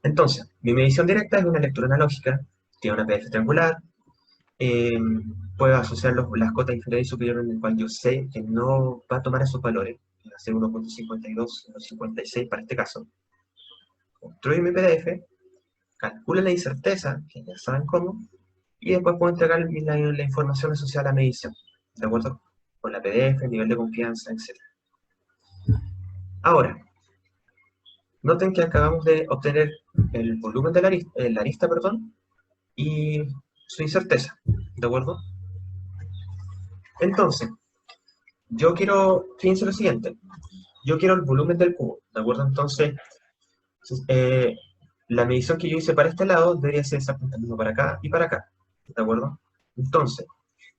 Speaker 1: Entonces, mi medición directa es una lectura analógica, tiene una PDF triangular, puedo asociar las cotas inferiores y superiores en el cual yo sé que no va a tomar esos valores, va a ser 1.52, 1.56 para este caso. Construyo mi PDF, calculo la incerteza, que ya saben cómo, y después puedo entregar la información asociada a la medición, ¿de acuerdo? Con la PDF, nivel de confianza, etc. Ahora, noten que acabamos de obtener el volumen de la arista, y su incerteza, ¿de acuerdo? Entonces, yo quiero, fíjense lo siguiente, yo quiero el volumen del cubo, ¿de acuerdo? Entonces, la medición que yo hice para este lado debería ser exactamente lo mismo para acá y para acá, ¿de acuerdo? Entonces,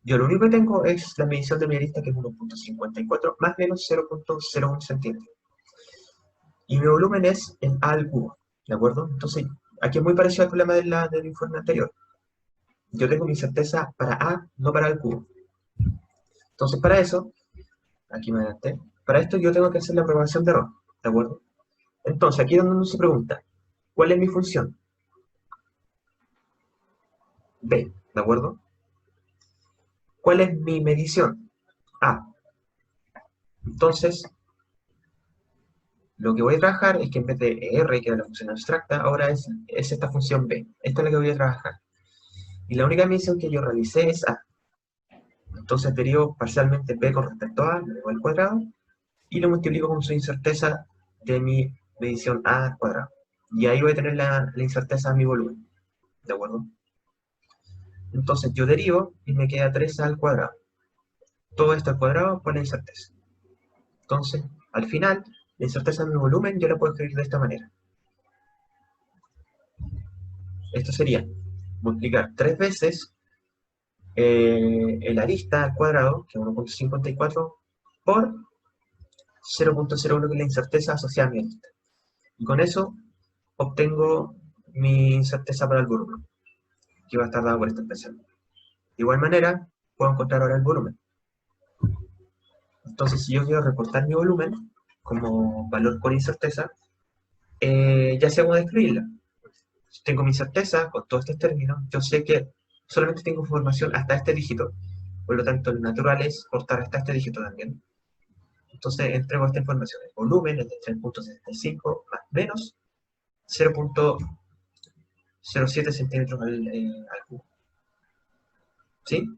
Speaker 1: yo lo único que tengo es la medición de mi arista, que es 1.54 más o menos 0.01 centímetros. Y mi volumen es en A al cubo, ¿de acuerdo? Entonces, aquí es muy parecido al problema del informe anterior. Yo tengo mi certeza para A, no para el cubo. Entonces, para eso, aquí me adelanté, para esto yo tengo que hacer la propagación de error, ¿de acuerdo? Entonces, aquí es donde uno se pregunta, ¿cuál es mi función? B, ¿de acuerdo? ¿Cuál es mi medición? A. Entonces, lo que voy a trabajar es que en vez de R, que era la función abstracta, ahora es esta función B. Esta es la que voy a trabajar. Y la única medición que yo realicé es A. Entonces derivo parcialmente B con respecto a A, lo llevo al cuadrado, y lo multiplico con su incerteza de mi medición A al cuadrado. Y ahí voy a tener la incerteza de mi volumen. ¿De acuerdo? Entonces yo derivo y me queda 3A al cuadrado. Todo esto al cuadrado por la incerteza. Entonces, al final, la incerteza de mi volumen yo la puedo escribir de esta manera. Esto sería multiplicar 3 veces el arista al cuadrado, que es 1.54, por 0.01, que es la incerteza asociada a mi arista. Y con eso obtengo mi incerteza para el volumen, que va a estar dado por esta expresión. De igual manera, puedo encontrar ahora el volumen. Entonces, si yo quiero reportar mi volumen como valor con incerteza, ya sé cómo describirla. Si tengo mi incerteza con todos estos términos, yo sé que solamente tengo información hasta este dígito, por lo tanto el natural es cortar hasta este dígito también. Entonces entrego esta información. El volumen es de 3.75 más menos 0.07 centímetros al cubo. ¿Sí?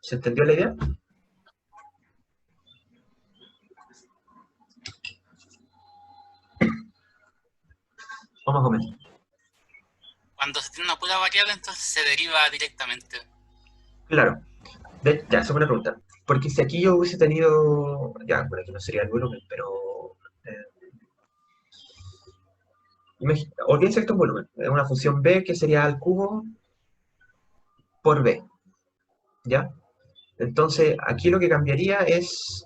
Speaker 1: ¿Se entendió la idea? O más o menos.
Speaker 4: Cuando se tiene una pura variable, entonces se deriva directamente.
Speaker 1: Claro. Ya, esa es una pregunta. Porque si aquí yo hubiese tenido... Ya, bueno, aquí no sería el volumen, pero... olvídense esto es volumen. Es una función b que sería al cubo por b. ¿Ya? Entonces, aquí lo que cambiaría es...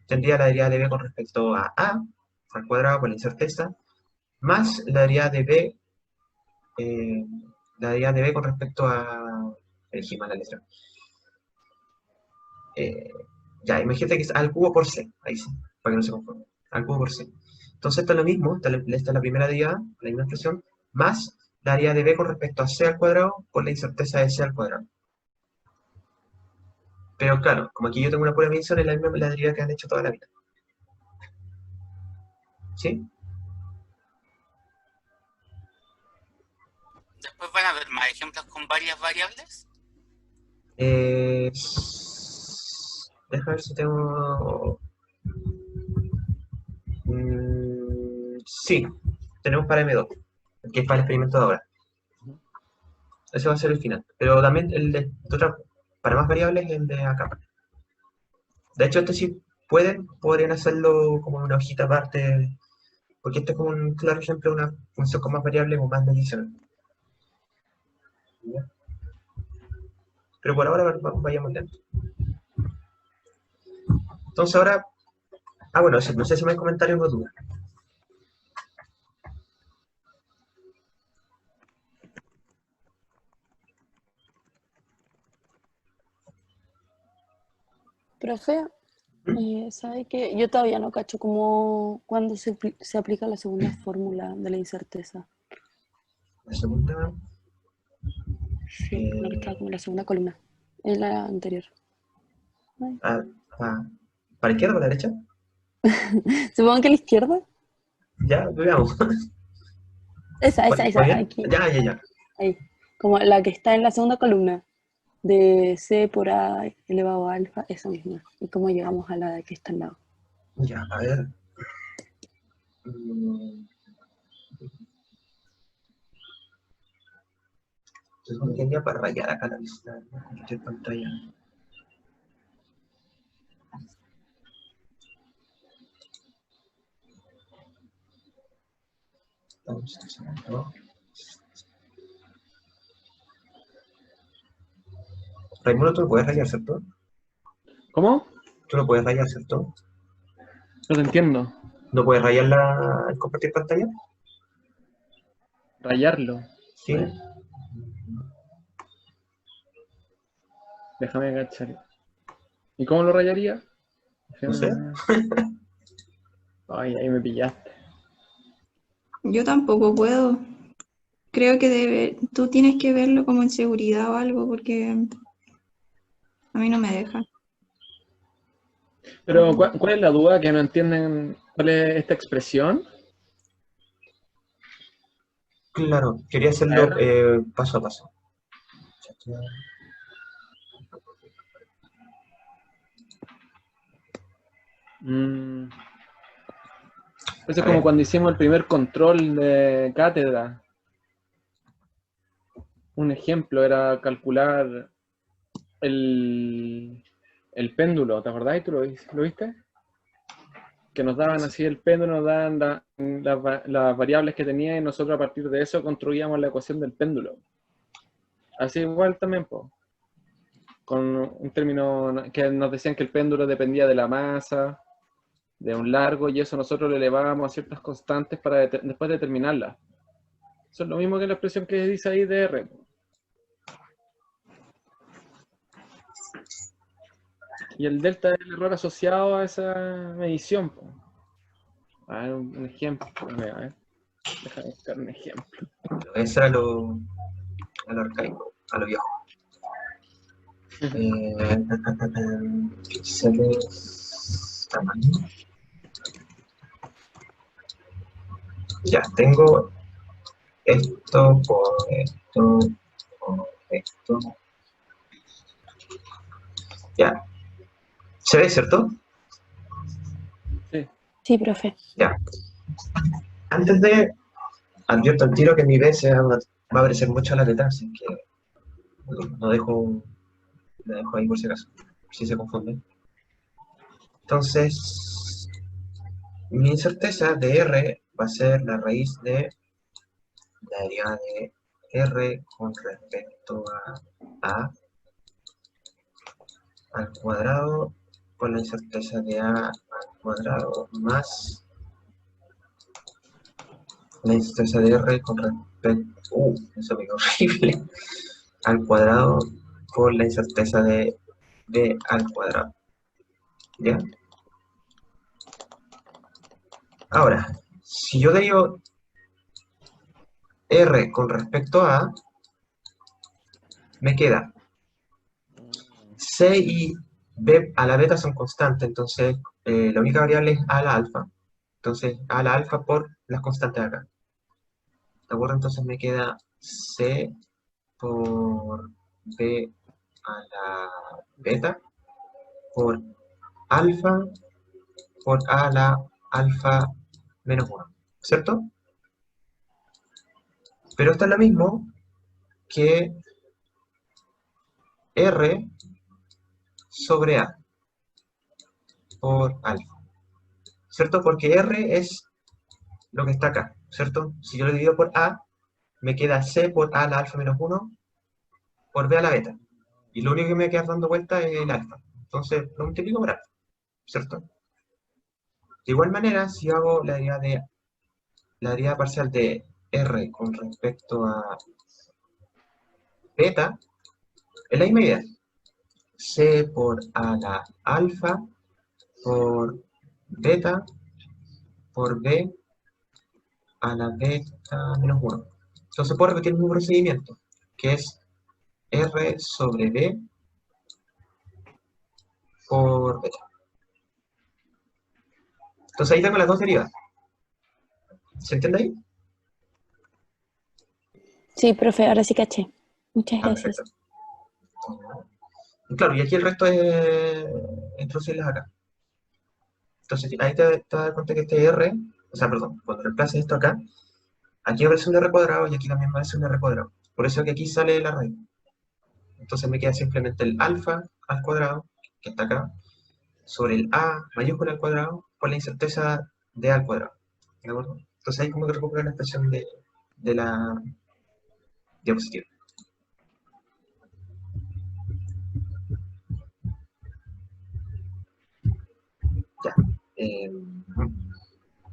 Speaker 1: tendría la derivada de b con respecto a al cuadrado con la incerteza, más la derivada de b... la derivada de b con respecto a... elegí mal la letra. Ya, imagínate que es al cubo por c, ahí sí, para que no se confundan, al cubo por c. Entonces esto es lo mismo, esta es la primera derivada, la misma expresión, más la derivada de b con respecto a c al cuadrado por la incerteza de c al cuadrado. Pero claro, como aquí yo tengo una pura medición, es la misma la derivada que han hecho toda la vida. ¿Sí?
Speaker 4: Después van a haber más ejemplos con varias variables.
Speaker 1: Deja ver si tengo... sí, tenemos para M2, que es para el experimento de ahora. Ese va a ser el final. Pero también para más variables, el de acá. De hecho, este sí podrían hacerlo como una hojita aparte, porque este es como un claro ejemplo de una función con más variables o más mediciones. ¿Ya? Pero por ahora vayamos lento. Entonces ahora, bueno, no sé si me hay comentarios o dudas.
Speaker 6: Profe, ¿sabe que yo todavía no cacho cuándo se aplica la segunda fórmula de la incerteza?
Speaker 1: La segunda,
Speaker 6: Sí, la que estaba como en la segunda columna, en la anterior. Ay.
Speaker 1: ¿para izquierda o para derecha?
Speaker 6: Supongo que a la izquierda.
Speaker 1: Ya, veamos.
Speaker 6: Esa,
Speaker 1: ¿Va bien?
Speaker 6: aquí.
Speaker 1: Ya.
Speaker 6: Ahí. Como la que está en la segunda columna, de C por A elevado a alfa, esa misma. Y cómo llegamos a la que está al lado.
Speaker 1: Ya, a ver. Entonces no tenía para rayar acá la pantalla. Raimundo, tú lo puedes rayar, ¿cierto?
Speaker 2: ¿Cómo?
Speaker 1: Tú lo puedes rayar, ¿cierto?
Speaker 2: No te entiendo.
Speaker 1: ¿No puedes rayar el compartir pantalla?
Speaker 2: Rayarlo.
Speaker 1: Sí.
Speaker 2: Déjame agachar. ¿Y cómo lo rayaría?
Speaker 1: No sé.
Speaker 2: Ay, ahí me pillaste.
Speaker 9: Yo tampoco puedo. Creo que tú tienes que verlo como en seguridad o algo, porque a mí no me deja.
Speaker 2: Pero, ¿cuál es la duda? ¿Que no entienden cuál es esta expresión?
Speaker 1: Claro, quería hacerlo paso a paso.
Speaker 2: Eso es como cuando hicimos el primer control de cátedra. Un ejemplo era calcular el péndulo, ¿te acordás? ¿Tú lo viste? Que nos daban así el péndulo, nos daban las variables que tenía y nosotros a partir de eso construíamos la ecuación del péndulo. Así igual también, pues. Con un término que nos decían que el péndulo dependía de la masa, de un largo, y eso nosotros lo elevábamos a ciertas constantes para después determinarlas. Eso es lo mismo que la expresión que dice ahí de R. Y el delta es el error asociado a esa medición. A ver, un ejemplo. A ver. Déjame buscar un ejemplo.
Speaker 1: Ese era lo arcaico, a lo viejo. Tamaño. Ya, tengo esto por esto por esto. Ya. ¿Se ve, cierto?
Speaker 2: Sí.
Speaker 6: Sí, profe.
Speaker 1: Ya. Antes de advierto al tiro que mi B va a aparecer mucho a la letra, así que lo dejo ahí por si acaso, si se confunde. Entonces, mi incerteza de R va a ser la raíz de la derivada de R con respecto a al cuadrado con la incerteza de A al cuadrado más la incerteza de R con respecto eso me quedó horrible, al cuadrado por la incerteza de B al cuadrado. ¿Ya? Ahora, si yo derivo R con respecto a, me queda C y B a la beta son constantes, entonces la única variable es A a la alfa. Entonces, A a la alfa por las constantes acá. ¿De acuerdo? Entonces me queda C por B a la beta por alfa por A a la alfa menos 1. ¿Cierto? Pero esto es lo mismo que R sobre A por alfa. ¿Cierto? Porque R es lo que está acá, ¿cierto? Si yo lo divido por A, me queda C por A a la alfa menos 1 por b a la beta. Y lo único que me queda dando vuelta es el alfa. Entonces lo multiplico por alfa, ¿cierto? De igual manera, si hago la derivada parcial de r con respecto a beta, es la misma idea. C por a la alfa por beta por b a la beta menos 1. Entonces puedo repetir el mismo procedimiento, que es r sobre b por beta. Entonces ahí tengo las dos derivadas. ¿Se entiende ahí?
Speaker 6: Sí, profe, ahora sí caché. Muchas
Speaker 1: Ah,
Speaker 6: gracias.
Speaker 1: perfecto. Claro, y aquí el resto es introducirlas acá. Entonces ahí te vas a dar cuenta que este r, o sea, perdón, cuando reemplaces esto acá, aquí aparece un r cuadrado y aquí también aparece un r cuadrado. Por eso que aquí sale la raíz. Entonces me queda simplemente el alfa al cuadrado, que está acá, sobre el a mayúscula al cuadrado, por la incerteza de a al cuadrado. ¿De acuerdo? Entonces ahí como que recupera la expresión de la diapositiva. Ya.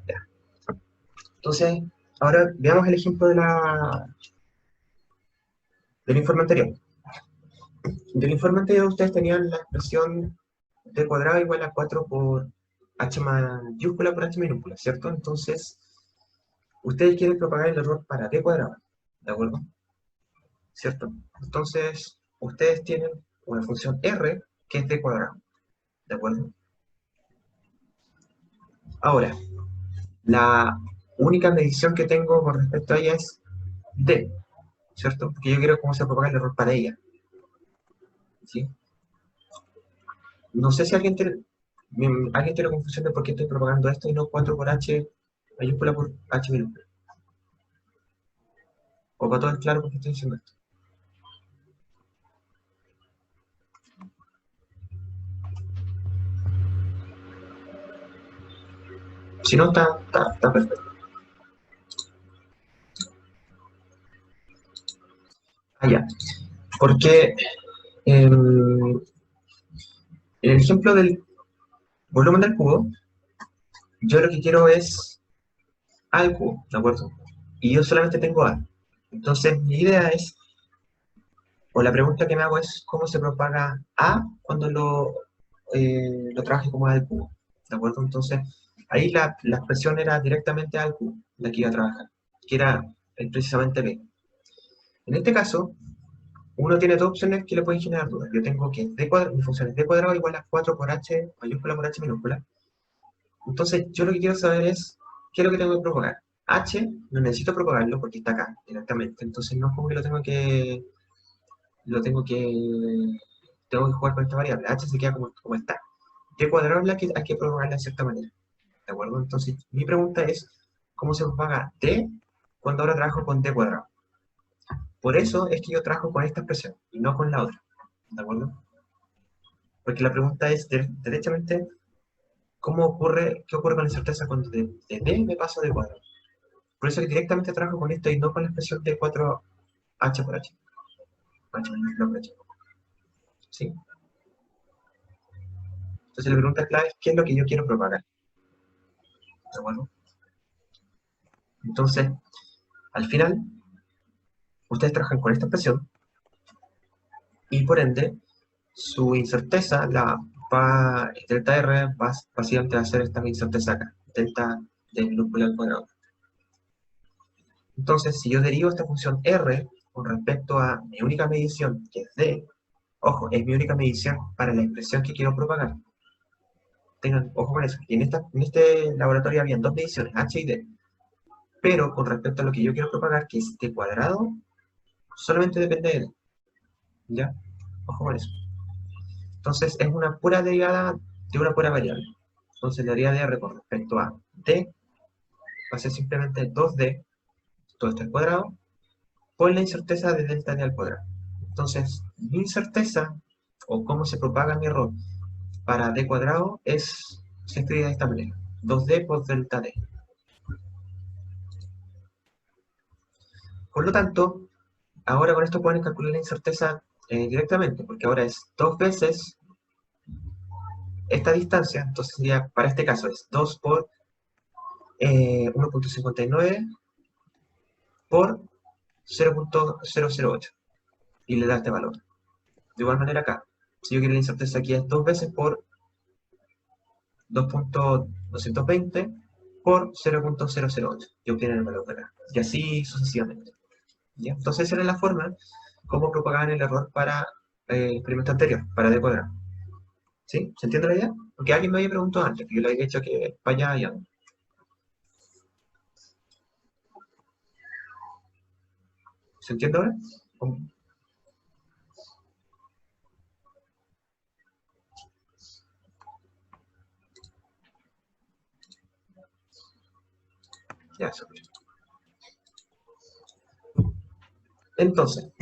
Speaker 1: Ya. Entonces, ahora veamos el ejemplo del informe anterior. Del informe anterior ustedes tenían la expresión d cuadrado igual a 4 por h mayúscula por h minúscula, ¿cierto? Entonces, ustedes quieren propagar el error para d cuadrado, ¿de acuerdo? ¿Cierto? Entonces, ustedes tienen una función r que es d cuadrado, ¿de acuerdo? Ahora, la única medición que tengo con respecto a ella es d, ¿cierto? Porque yo quiero cómo se propaga el error para ella, ¿sí? No sé si alguien tiene confusión de por qué estoy propagando esto y no 4 por h mayúscula por h minúscula. O para todos es claro por qué estoy diciendo esto. Si no, está perfecto. Ah, ya. Porque en el ejemplo del volumen del cubo, yo lo que quiero es a al cubo, ¿de acuerdo? Y yo solamente tengo a. Entonces, mi idea es, o la pregunta que me hago es, ¿cómo se propaga a cuando lo trabaje como a al cubo? ¿De acuerdo? Entonces, ahí la expresión era directamente a al cubo, la que iba a trabajar, que era precisamente b. En este caso, uno tiene dos opciones que le pueden generar dudas. Yo tengo que d cuadrado, mi función es d cuadrado igual a 4 por h mayúscula por h minúscula. Entonces, yo lo que quiero saber es, ¿qué es lo que tengo que propagar? H, no necesito propagarlo porque está acá directamente. Entonces, no es como que tengo que jugar con esta variable. H se queda como está. D cuadrado es la que hay que propagarla de cierta manera. ¿De acuerdo? Entonces, mi pregunta es, ¿cómo se propaga d cuando ahora trabajo con d cuadrado? Por eso es que yo trabajo con esta expresión y no con la otra. ¿De acuerdo? Porque la pregunta es derechamente, ¿qué ocurre con la incerteza cuando de d me paso de cuadrado? Por eso que directamente trabajo con esto y no con la expresión de 4h por h. H mayúscula por h. ¿Sí? Entonces la pregunta clave es, ¿qué es lo que yo quiero propagar? ¿De acuerdo? Entonces, al final, ustedes trabajan con esta expresión y por ende, su incerteza, delta R, básicamente va a ser esta incerteza acá, delta de minúscula al cuadrado. Entonces, si yo derivo esta función R con respecto a mi única medición, que es D, ojo, es mi única medición para la expresión que quiero propagar. Tengan ojo con eso. Y en este laboratorio habían dos mediciones, H y D. Pero con respecto a lo que yo quiero propagar, que es D cuadrado, solamente depende de D. ¿Ya? Ojo con eso. Entonces, es una pura derivada de una pura variable. Entonces, la derivada de R con respecto a D va a ser simplemente 2D, todo esto al cuadrado, por la incerteza de delta D al cuadrado. Entonces, mi incerteza, o cómo se propaga mi error para D cuadrado, se escribe de esta manera, 2D por delta D. Por lo tanto, ahora con esto pueden calcular la incerteza directamente, porque ahora es 2 veces esta distancia, entonces sería, para este caso es 2 por 1.59 por 0.008 y le da este valor. De igual manera acá, si yo quiero la incerteza aquí es 2 veces por 2.220 por 0.008 y obtienen el valor de acá. Y así sucesivamente. ¿Ya? Entonces esa era la forma como propagaban el error para el experimento anterior, para D cuadrado. ¿Sí? ¿Se entiende la idea? Porque alguien me había preguntado antes, que yo le había dicho que para allá y allá. ¿Se entiende ahora? Ya, eso. Entonces,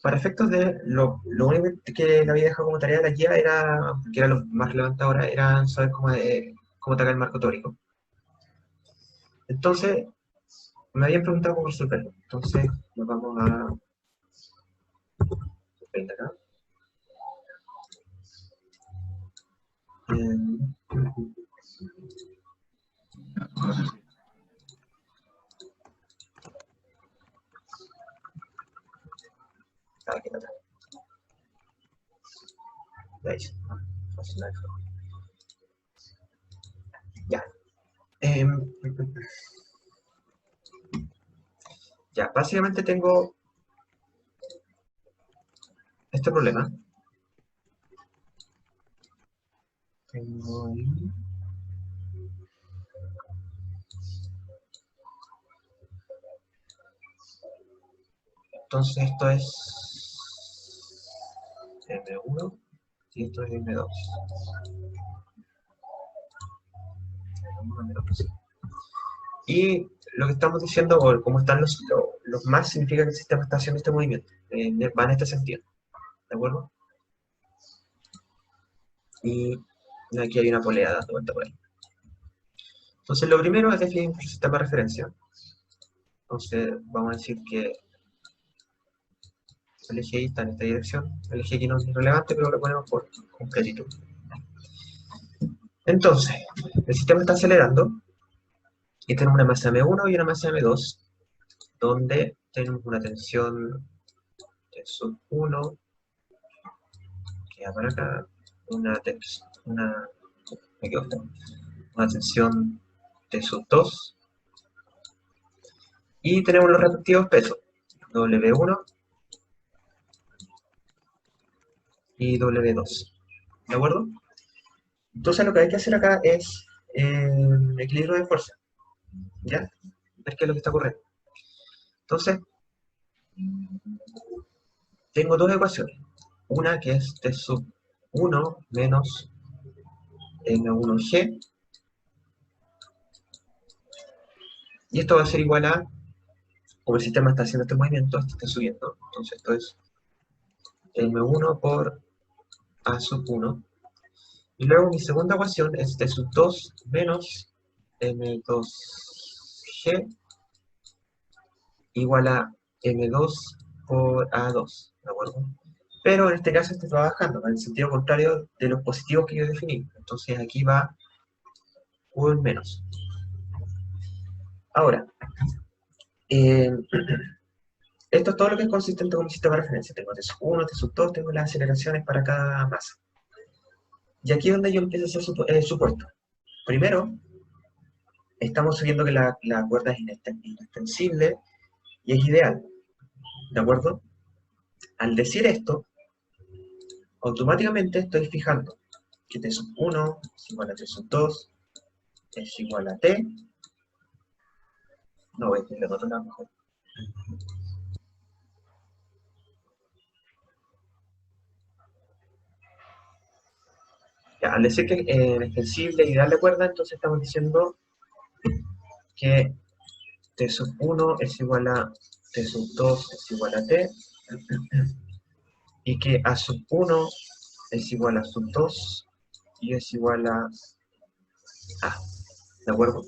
Speaker 1: para efectos de lo único que le había dejado como tarea de la guía era, que era lo más relevante ahora, era saber cómo atacar el marco teórico. Entonces, me habían preguntado cómo resolverlo. Entonces, nos vamos a... acá. Aquí está. ¿Veis? Ya. Ya, básicamente tengo este problema. Tengo ahí. Entonces esto es M1 y esto es M2. Y lo que estamos diciendo, o cómo están los más, significa que el sistema está haciendo este movimiento. Va en este sentido. ¿De acuerdo? Y aquí hay una polea dando vuelta por ahí. Entonces lo primero es definir el sistema de referencia. Entonces vamos a decir que el eje Y está en esta dirección. El eje X no es relevante, pero lo ponemos por completitud. Entonces, el sistema está acelerando y tenemos una masa M1 y una masa M2, donde tenemos una tensión de sub 1, que va para acá, una tensión de sub 2, y tenemos los respectivos pesos, W1 y W2. ¿De acuerdo? Entonces lo que hay que hacer acá es equilibrio de fuerza. ¿Ya? Ver qué es lo que está ocurriendo. Entonces, tengo dos ecuaciones. Una que es T sub 1 menos M1G. Y esto va a ser igual a, como el sistema está haciendo este movimiento, esto está subiendo. Entonces esto es M1 por A sub 1. Y luego mi segunda ecuación es T sub 2 menos M2G igual a M2 por A2, ¿de acuerdo? Pero en este caso estoy trabajando en el sentido contrario de los positivos que yo definí. Entonces aquí va U en menos. Ahora, esto es todo lo que es consistente con mi sistema de referencia. Tengo T sub 1, T sub 2, tengo las aceleraciones para cada masa. Y aquí es donde yo empiezo a hacer supuestos. Primero, estamos subiendo que la cuerda es inextensible y es ideal. ¿De acuerdo? Al decir esto, automáticamente estoy fijando que T sub 1 es igual a T sub 2 es igual a T. No, voy a decirle otro lado mejor. Ya, al decir que es extensible y darle cuerda, entonces estamos diciendo que T sub 1 es igual a T sub 2 es igual a T, y que A sub 1 es igual a sub 2 y es igual a A. ¿De acuerdo?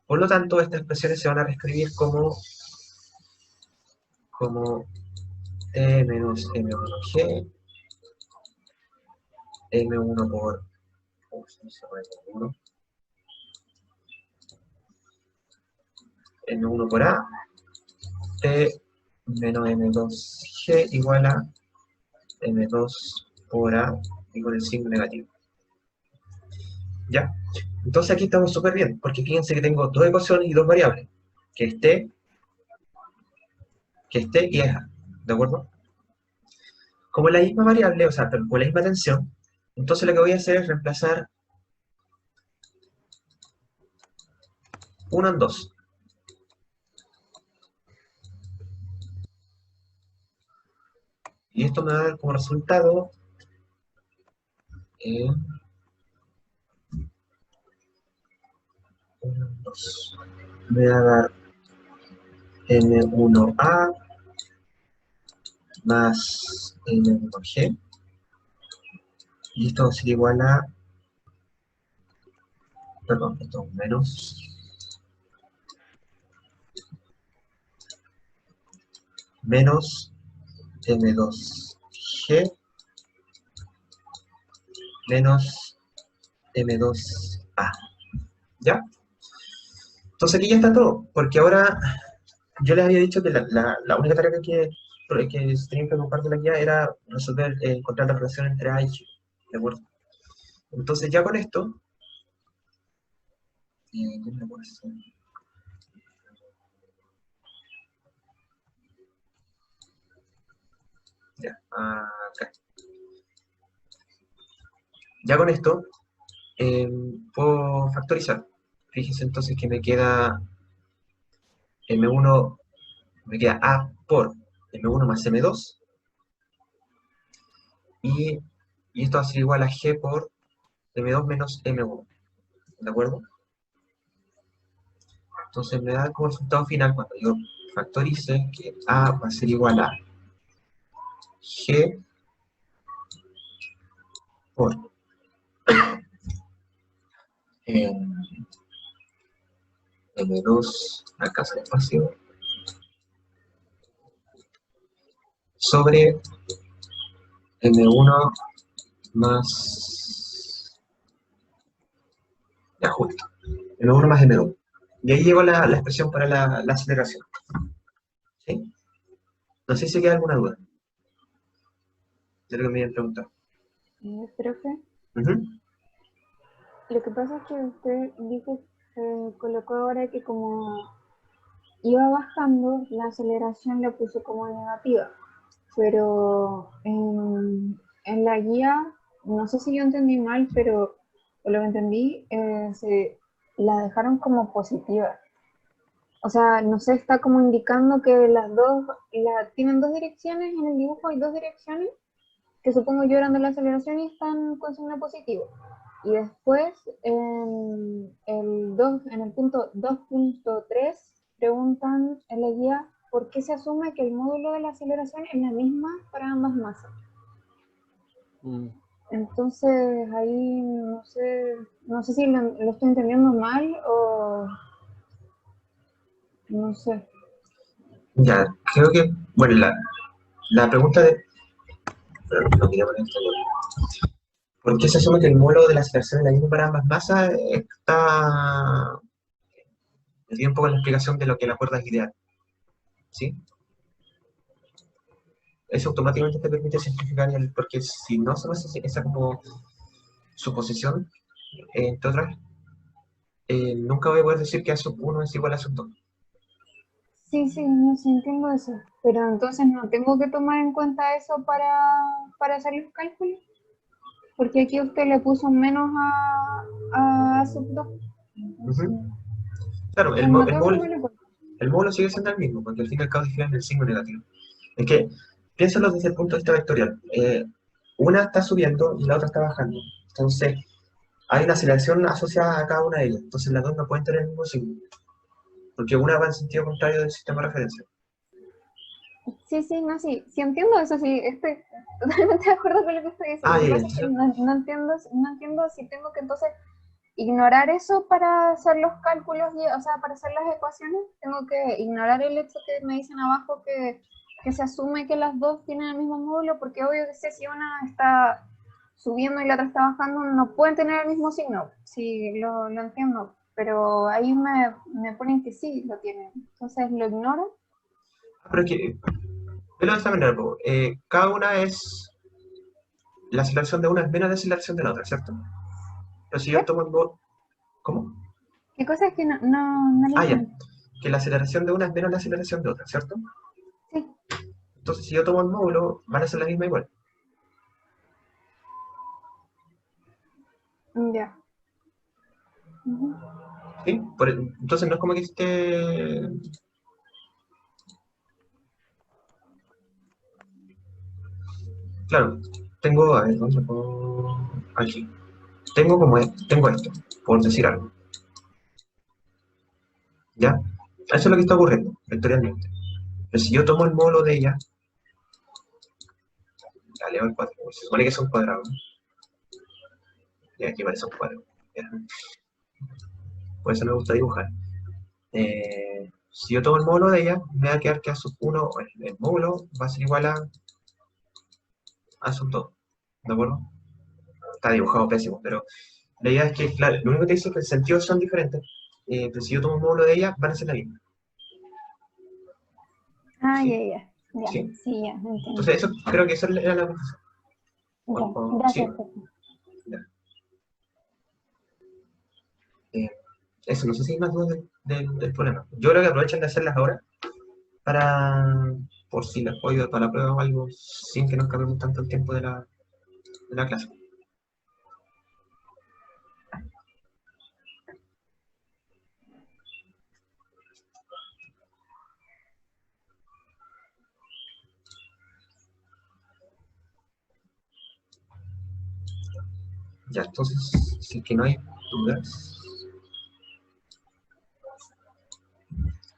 Speaker 1: Por lo tanto, estas expresiones se van a reescribir como como T menos M1G, M1 por M1 por A, T menos M2G igual a M2 por A y con el signo negativo. ¿Ya? Entonces aquí estamos súper bien, porque fíjense que tengo dos ecuaciones y dos variables, que es T y es A, ¿de acuerdo? Como es la misma variable, o sea, con la misma tensión, entonces lo que voy a hacer es reemplazar 1 en 2. Y esto me va a dar como resultado 1, 2. Me va a dar M1A más M1G. Y esto va a ser igual a, perdón, esto es menos M2G menos M2A. ¿Ya? Entonces aquí ya está todo, porque ahora yo les había dicho que la única tarea que se tenía que preocupar de la guía era resolver, encontrar la relación entre A y G, ¿de acuerdo? Entonces ya con esto, ¿cómo lo puedo hacer? Ya, acá. Ya con esto, puedo factorizar. Fíjense entonces que me queda M1, me queda A por M1 más M2, y esto va a ser igual a G por M2 menos M1, ¿de acuerdo? Entonces me da como resultado final, cuando yo factorice, que A va a ser igual a G por M2, acá se espacio, sobre M1 más, ya justo, M1 más M2. Y ahí llegó la expresión para la aceleración. ¿Sí? No sé si queda alguna duda de lo que me habían preguntado.
Speaker 7: Profe,
Speaker 1: Ujú.
Speaker 7: lo que pasa es que usted dijo, colocó ahora que como iba bajando, la aceleración la puso como negativa, pero en la guía, no sé si yo entendí mal, pero por lo que entendí, la dejaron como positiva. O sea, no sé, está como indicando que las dos, tienen dos direcciones en el dibujo, hay dos direcciones, que supongo yo eran de la aceleración y están con signo positivo. Y después, en el punto 2.3, preguntan en la guía por qué se asume que el módulo de la aceleración es la misma para ambas masas. Entonces, ahí no sé si lo estoy entendiendo mal o no sé.
Speaker 1: Ya, creo que, bueno, la pregunta de... No quería poner esto. ¿Por qué se asume que el módulo de la aceleración es la misma para ambas masas? Está... Me dio un poco la explicación de lo que la cuerda es ideal. ¿Sí? Eso automáticamente te permite simplificar, porque si no se hace esa como suposición, entre otras, nunca voy a poder decir que A sub 1 es igual a sub 2.
Speaker 7: Sí, no sé, entiendo eso. Pero entonces no tengo que tomar en cuenta eso para hacer los cálculos. Porque aquí usted le puso menos a sub 2.
Speaker 1: Claro, el
Speaker 7: no tengo que tomarlo en cuenta.
Speaker 1: módulo sigue siendo el mismo, porque al fin y al cabo difieren el signo negativo. Es que, piénsalo desde el punto de vista vectorial. Una está subiendo y la otra está bajando. Entonces, hay una aceleración asociada a cada una de ellas. Entonces, las dos no pueden tener el mismo signo. Porque una va en sentido contrario del sistema de referencia.
Speaker 7: Sí entiendo eso, sí, estoy totalmente de acuerdo con lo que usted dice. Lo que pasa es que no entiendo si tengo que entonces ignorar eso para hacer los cálculos, o sea, para hacer las ecuaciones, tengo que ignorar el hecho que me dicen abajo que que se asume que las dos tienen el mismo módulo, porque obvio que si una está subiendo y la otra está bajando, no pueden tener el mismo signo, sí, lo entiendo, pero ahí me ponen que sí lo tienen, entonces lo ignoro.
Speaker 1: Pero es que, pero de esta manera, po, cada una es, la aceleración de una es menos la aceleración de la otra, ¿cierto? Pero si yo
Speaker 7: ¿Qué?
Speaker 1: tomo el módulo, ¿cómo?
Speaker 7: ¿Qué cosa es que no le
Speaker 1: Ah, ya,
Speaker 7: entiendo?
Speaker 1: que la aceleración de una es menos la aceleración de otra, ¿cierto?
Speaker 7: Sí,
Speaker 1: Entonces, si yo tomo el módulo, van a ser la misma igual.
Speaker 7: ya. Ujú.
Speaker 1: ¿Sí? Entonces no es como que esté... Claro, tengo, a ver, ¿dónde lo puedo? Aquí. Tengo tengo esto, por decir algo. ¿Ya? Eso es lo que está ocurriendo, vectorialmente. Pero si yo tomo el módulo de ella, la elevo al cuadrado, se supone que es un cuadrado. Y aquí parece un cuadrado. ¿Ya? Por eso me gusta dibujar. Si yo tomo el módulo de ella, me va a quedar que a sub 1, el módulo va a ser igual a sub 2. ¿De acuerdo? Está dibujado pésimo, pero la idea es que, claro, lo único que te dice es que los sentidos son diferentes. Pero si yo tomo un módulo de ella, van a ser la misma.
Speaker 7: Ah,
Speaker 1: ¿Sí?
Speaker 7: ya,
Speaker 1: ¿Sí?
Speaker 7: sí, ya, entiendo.
Speaker 1: Entonces, eso, creo que esa era la confusión.
Speaker 7: Ya,
Speaker 1: ¿Sí?
Speaker 7: gracias. Pepe.
Speaker 1: Ya. Eh, Eso, no sé si hay más dudas del problema. Yo creo que aprovechen de hacerlas ahora para, por si les puedo ayudar para la prueba o algo, sin que nos cambiemos tanto el tiempo de la clase. Ya, entonces, si es que no hay dudas,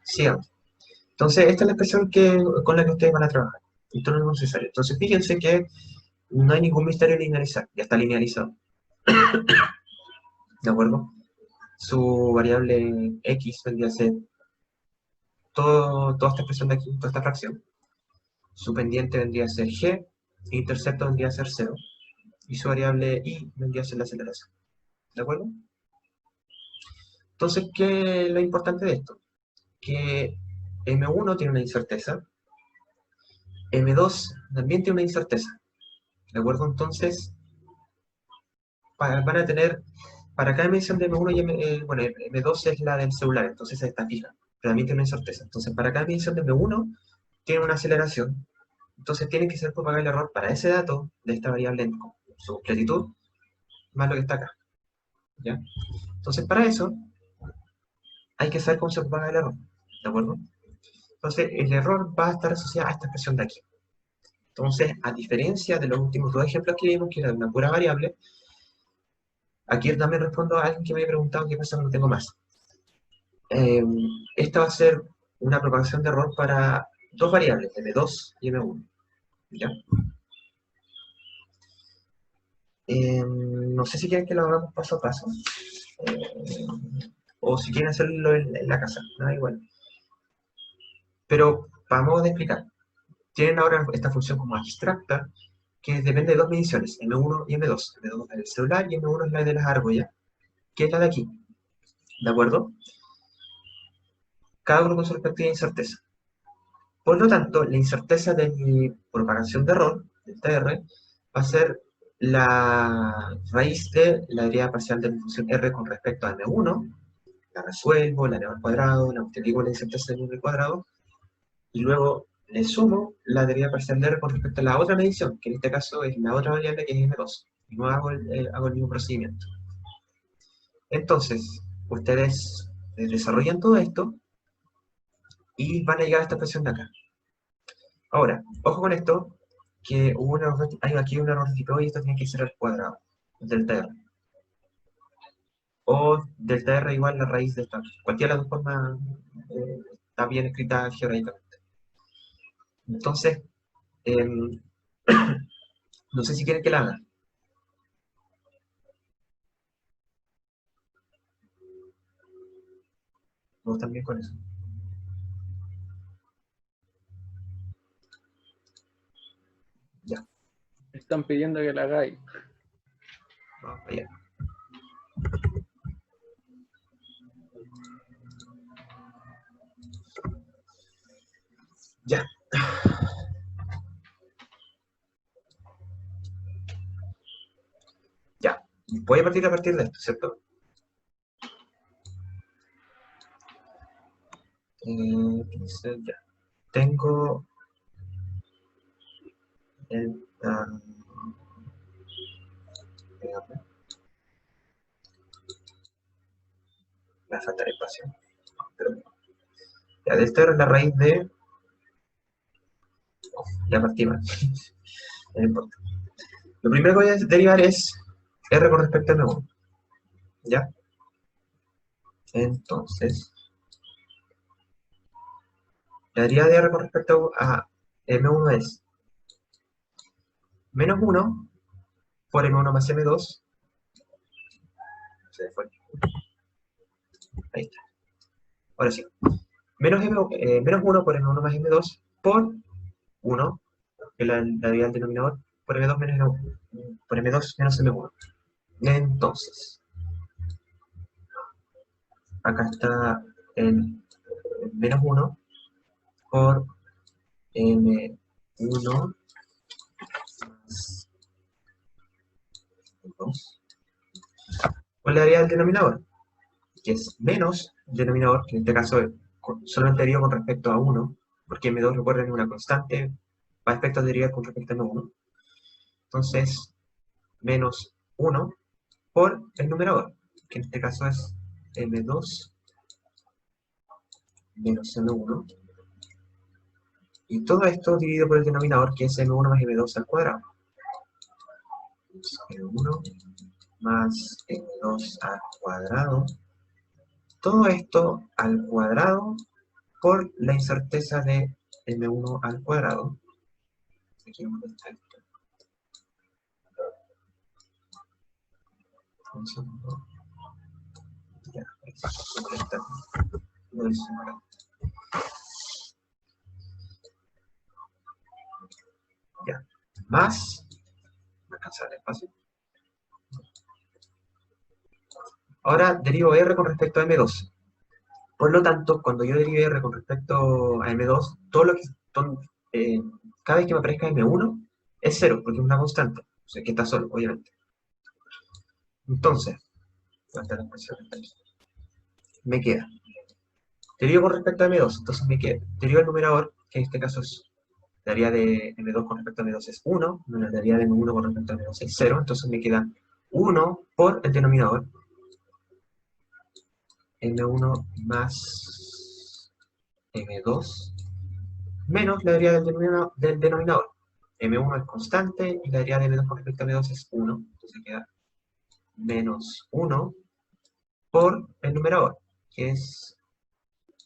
Speaker 1: sigamos. Entonces, esta es la expresión con la que ustedes van a trabajar. Esto no es necesario. Entonces, fíjense que no hay ningún misterio linealizar, ya está linealizado. ¿De acuerdo? Su variable x vendría a ser toda esta expresión de aquí, toda esta fracción. Su pendiente vendría a ser g, intercepto vendría a ser 0, y su variable y vendría a ser la aceleración. ¿De acuerdo? Entonces, ¿qué es lo importante de esto? Que M1 tiene una incerteza, M2 también tiene una incerteza. ¿De acuerdo? Entonces, van a tener, para cada medición de M1 y bueno, M2 es la del celular, entonces está fija, pero también tiene una incerteza. Entonces, para cada medición de M1 tiene una aceleración, entonces tiene que ser propagar el error para ese dato de esta variable en su completitud, más lo que está acá. ¿Ya? Entonces, para eso, hay que saber cómo se propaga el error. ¿De acuerdo? Entonces, el error va a estar asociado a esta expresión de aquí. Entonces, a diferencia de los últimos dos ejemplos que vimos, que era de una pura variable, aquí también respondo a alguien que me había preguntado qué pasa cuando tengo más. Esta va a ser una propagación de error para dos variables, M2 y M1. ¿Ya? No sé si quieren que lo hagamos paso a paso, eh, o si quieren hacerlo en la casa, nada igual. Pero vamos a explicar. Tienen ahora esta función como abstracta, que depende de dos mediciones, M1 y M2. M2 es la del celular y M1 es la de las argollas, que es la de aquí. ¿De acuerdo? Cada uno con su respectiva incerteza. Por lo tanto, la incerteza de mi propagación de error, del TR, va a ser la raíz de la derivada parcial de mi función R con respecto a M1, la resuelvo, la elevo al cuadrado, la multiplico con la incerteza de M1 al cuadrado, y luego le sumo la derivada parcial de R con respecto a la otra medición, que en este caso es la otra variable que es M2, y no hago hago el mismo procedimiento. Entonces, ustedes desarrollan todo esto, y van a llegar a esta expresión de acá. Ahora, ojo con esto, que hay aquí un error de tipo, y esto tiene que ser al cuadrado, delta R. O delta R igual la raíz de esta. Cualquiera de las dos formas está bien escrita geográficamente. Entonces, no sé si quieren que la haga. ¿No están bien con eso?
Speaker 2: están pidiendo que la hagáis.
Speaker 1: Vamos allá. Ya. Ya. Voy a partir de esto, ¿cierto? Entonces, ya. Tengo el... me falta el espacio. Pero, ya, de esto era la raíz de... ya partí mal. No importa. Lo primero que voy a derivar es R con respecto a M1. ¿Ya? Entonces, la derivada de R con respecto a M1 es menos 1 por M1 más M2. Se fue. Ahí está. Ahora sí. Menos 1 por M1 más M2 por 1, que es la derivada del denominador, por M2 menos por M2 menos M1. Entonces, acá está el menos 1 por M1 más M2 por la derivada del denominador, que es menos denominador, que en este caso solamente deriva con respecto a 1, porque M2, recuerden, es una constante, para efectos derivar con respecto a M1. Entonces, menos 1 por el numerador, que en este caso es M2 menos M1. Y todo esto dividido por el denominador, que es M1 más M2 al cuadrado. M1 más M2 al cuadrado. Todo esto al cuadrado por la incerteza de M1 al cuadrado. Aquí vamos a estar. Un segundo. Ya, ya. Más. Me alcanza el espacio. Ahora derivo R con respecto a M2. Por lo tanto, cuando yo derive R con respecto a M2, todo lo que cada vez que me aparezca M1 es 0, porque es una constante. O sea, que está solo, obviamente. Entonces, me queda. Derivo con respecto a M2, entonces me queda. Derivo el numerador, que en este caso es la derivada de M2 con respecto a M2 es 1, la derivada de M1 con respecto a M2 es 0, entonces me queda 1 por el denominador. M1 más M2 menos la derivada del denominador. M1 es constante y la derivada de M2 con respecto a M2 es 1. Entonces queda menos 1 por el numerador, que es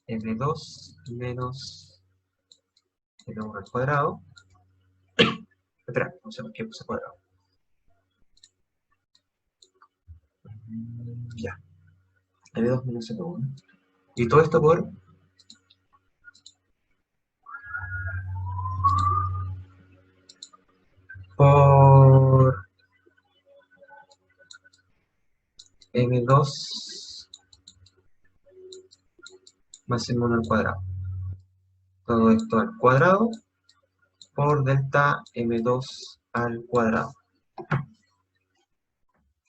Speaker 1: M2 menos M1 al cuadrado. Espera, no sé por qué puse cuadrado. Ya. M2 menos M1. Y todo esto por M2 más M1 al cuadrado. Todo esto al cuadrado por delta M2 al cuadrado.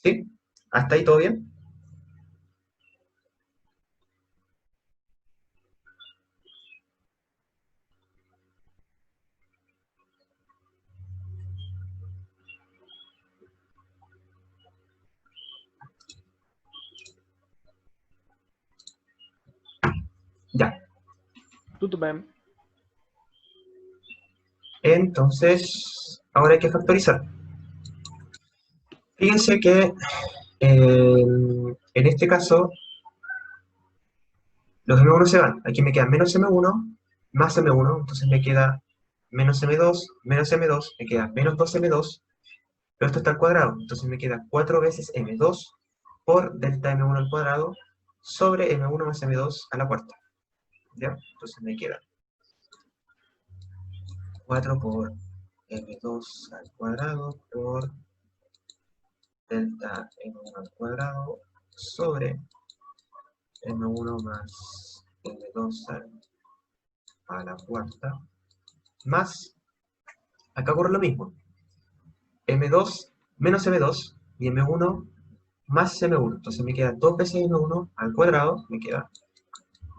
Speaker 1: ¿Sí? ¿Hasta ahí todo bien? Ya. Entonces, ahora hay que factorizar. Fíjense que en este caso los M1 se van. Aquí me queda menos M1 más M1, entonces me queda menos M2, me queda menos 2M2, pero esto está al cuadrado, entonces me queda 4 veces M2 por delta M1 al cuadrado sobre M1 más M2 a la cuarta. ¿Ya? Entonces me queda 4 por M2 al cuadrado por delta M1 al cuadrado sobre M1 más M2 a la cuarta, más, acá ocurre lo mismo, M2 menos M2 y M1 más M1, entonces me queda 2 veces M1 al cuadrado, me queda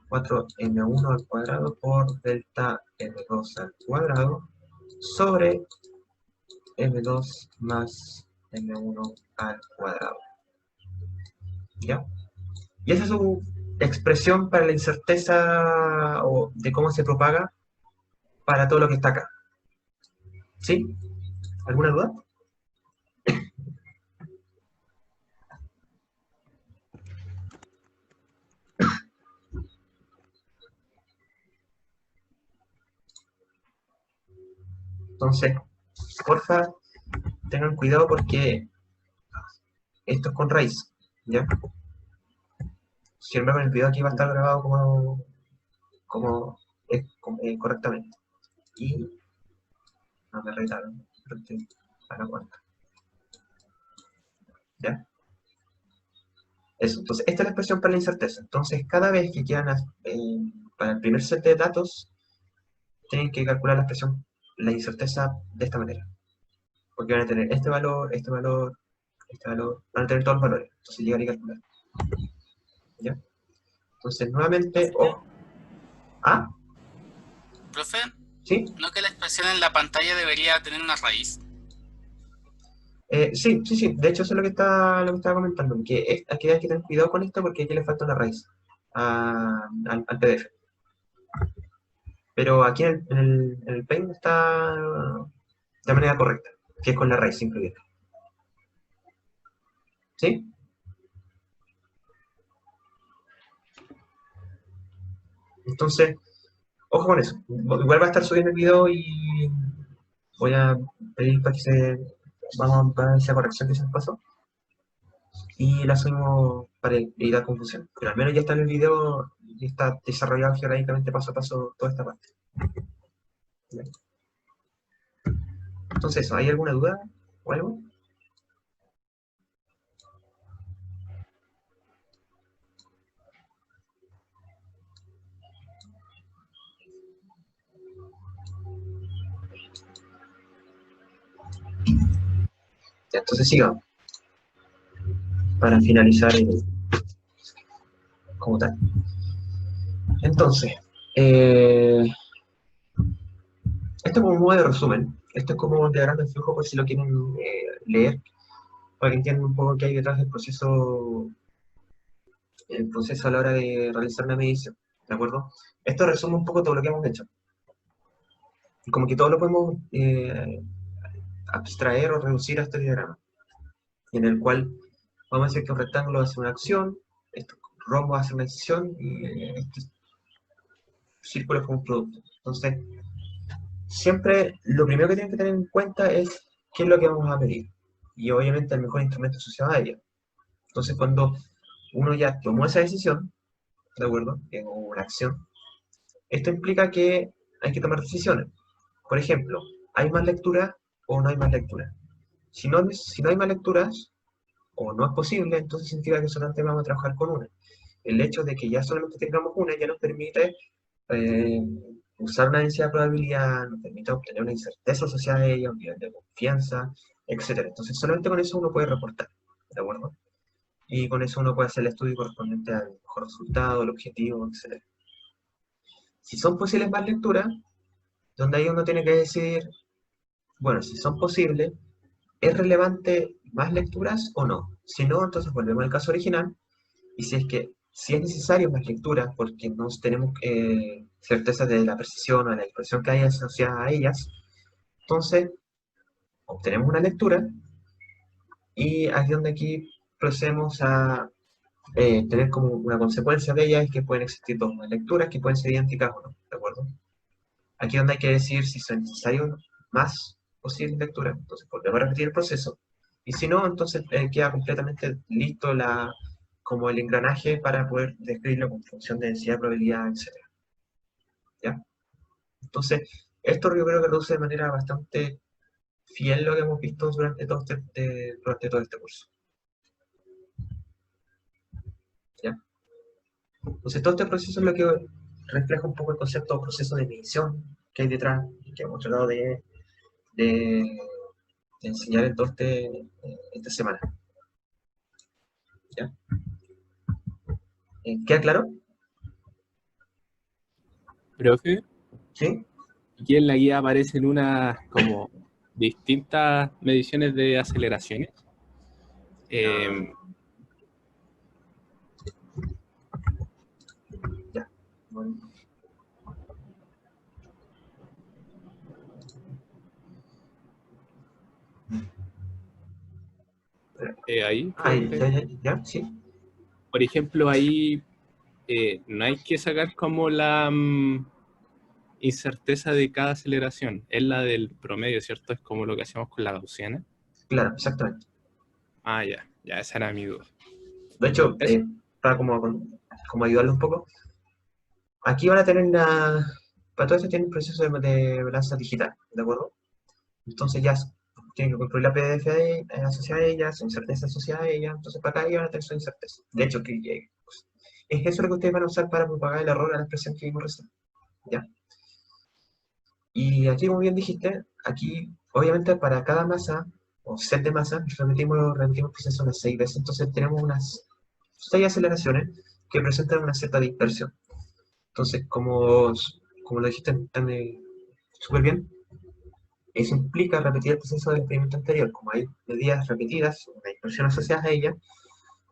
Speaker 1: 4M1 al cuadrado por delta M2 al cuadrado sobre M2 más M1 al cuadrado. ¿Ya? Y esa es su expresión para la incerteza o de cómo se propaga para todo lo que está acá. ¿Sí? ¿Alguna duda? Entonces, porfa, tengan cuidado porque esto es con raíz, ¿ya? Siempre con el video aquí va a estar grabado correctamente. Y no me retaron, pero estoy a la cuarta. ¿Ya? Eso, entonces esta es la expresión para la incerteza. Entonces cada vez que quieran, para el primer set de datos, tienen que calcular la expresión, la incerteza de esta manera. Porque van a tener este valor, este valor, este valor, van a tener todos los valores. Entonces llegar y calcular. ¿Ya? Entonces nuevamente, ¿ah?
Speaker 4: Profe,
Speaker 1: ¿Sí?
Speaker 4: ¿no que la expresión en la pantalla debería tener una raíz?
Speaker 1: Sí. De hecho eso es lo que estaba comentando. Que aquí hay que tener cuidado con esto porque aquí le falta una raíz al PDF. Pero aquí en el Paint está de manera correcta, que es con la raíz incluida. ¿Sí? Entonces, ojo con eso. Igual va a estar subiendo el video y voy a pedir para que vamos a ver esa corrección que se nos pasó. Y la subimos para evitar confusión. Pero al menos ya está en el video y está desarrollado geográficamente paso a paso toda esta parte. ¿Bien? Entonces, ¿hay alguna duda o algo? Ya, entonces sigamos. Para finalizar como tal. Entonces, esto es como un modo de resumen. Esto es como un diagrama de flujo por si lo quieren leer, para que entiendan un poco qué hay detrás del proceso, el proceso a la hora de realizar una medición. ¿De acuerdo? Esto resume un poco todo lo que hemos hecho. Y como que todo lo podemos abstraer o reducir a este diagrama, en el cual vamos a decir que un rectángulo hace una acción, este rombo hace una decisión y este círculo es como un producto. Entonces, siempre lo primero que tienen que tener en cuenta es qué es lo que vamos a medir. Y obviamente el mejor instrumento asociado a ella. Entonces, cuando uno ya tomó esa decisión, ¿de acuerdo? Que es una acción, esto implica que hay que tomar decisiones. Por ejemplo, ¿hay más lectura o no hay más lectura? Si no hay más lecturas, o no es posible, entonces significa que solamente vamos a trabajar con una. El hecho de que ya solamente tengamos una ya nos permite usar una densidad de probabilidad, nos permite obtener una incerteza asociada a ella, un nivel de confianza, etc. Entonces solamente con eso uno puede reportar, ¿de acuerdo? Y con eso uno puede hacer el estudio correspondiente al mejor resultado, el objetivo, etc. Si son posibles más lecturas, donde ahí uno tiene que decir, bueno, si son posibles, ¿es relevante más lecturas o no? Si no, entonces volvemos al caso original, y si es necesario más lecturas porque no tenemos certeza de la precisión o de la expresión que hay asociada a ellas, entonces obtenemos una lectura y aquí es donde aquí procedemos a tener como una consecuencia de ellas, es que pueden existir dos más lecturas que pueden ser idénticas o no, ¿de acuerdo? Aquí es donde hay que decir si son necesarios más posibles lecturas, entonces volvemos a repetir el proceso, y si no, entonces queda completamente listo como el engranaje para poder describirlo con función de densidad, probabilidad, etc. ¿Ya? Entonces, esto yo creo que reduce de manera bastante fiel lo que hemos visto durante durante todo este curso. ¿Ya? Entonces todo este proceso es lo que refleja un poco el concepto de proceso de medición que hay detrás, y que hemos tratado de enseñar en toda esta semana. ¿Ya? ¿Queda claro?
Speaker 5: Profe,
Speaker 1: ¿Sí?
Speaker 5: aquí en la guía aparecen unas como distintas mediciones de aceleraciones.
Speaker 1: Ya. Bueno.
Speaker 5: Ahí,
Speaker 1: Ahí,
Speaker 5: profe.
Speaker 1: ya, sí.
Speaker 5: Por ejemplo, ahí no hay que sacar como la incerteza de cada aceleración, es la del promedio, ¿cierto? Es como lo que hacemos con la gaussiana.
Speaker 1: Claro, exactamente.
Speaker 5: Ah, ya, esa era mi duda.
Speaker 1: De hecho,
Speaker 5: Eso.
Speaker 1: para como ayudarle un poco, aquí van a tener para todo esto tienen un proceso de balanza digital, ¿de acuerdo? Entonces ya tienen que construir la PDF asociada a ella, su incerteza asociada a ella, entonces para acá ya van a tener su incerteza. De hecho, pues, es eso lo que ustedes van a usar para propagar el error a la expresión que vimos recién, ¿ya? Y aquí, como bien dijiste, aquí, obviamente, para cada masa, o set de masa, repetimos el proceso unas 6 veces, entonces tenemos unas 6 aceleraciones que presentan una cierta dispersión. Entonces, como lo dijiste súper bien, eso implica repetir el proceso del experimento anterior. Como hay medidas repetidas, una dispersión asociada a ella,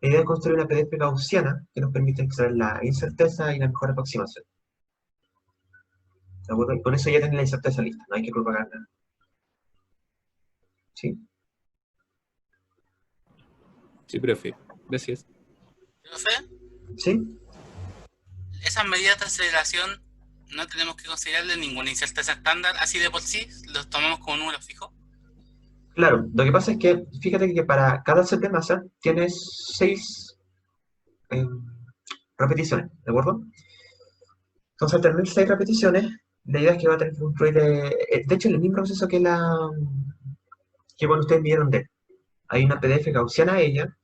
Speaker 1: la idea es construir una PDF gaussiana que nos permite extraer la incerteza y la mejor aproximación. ¿De acuerdo? Y con eso ya tienen la incerteza lista, no hay que propagar nada. ¿Sí?
Speaker 5: Sí, profe. Gracias.
Speaker 4: Profe,
Speaker 1: ¿Sí?
Speaker 4: esas medidas de aceleración no tenemos que considerarle ninguna incerteza estándar, así de por sí, los tomamos como números fijos.
Speaker 1: Claro, lo que pasa es que, fíjate que para cada set de masa tienes 6 repeticiones, ¿de acuerdo? Entonces, al tener 6 repeticiones, la idea es que va a tener que construir, de hecho, el mismo proceso que bueno, ustedes vieron de. Hay una PDF gaussiana a ella,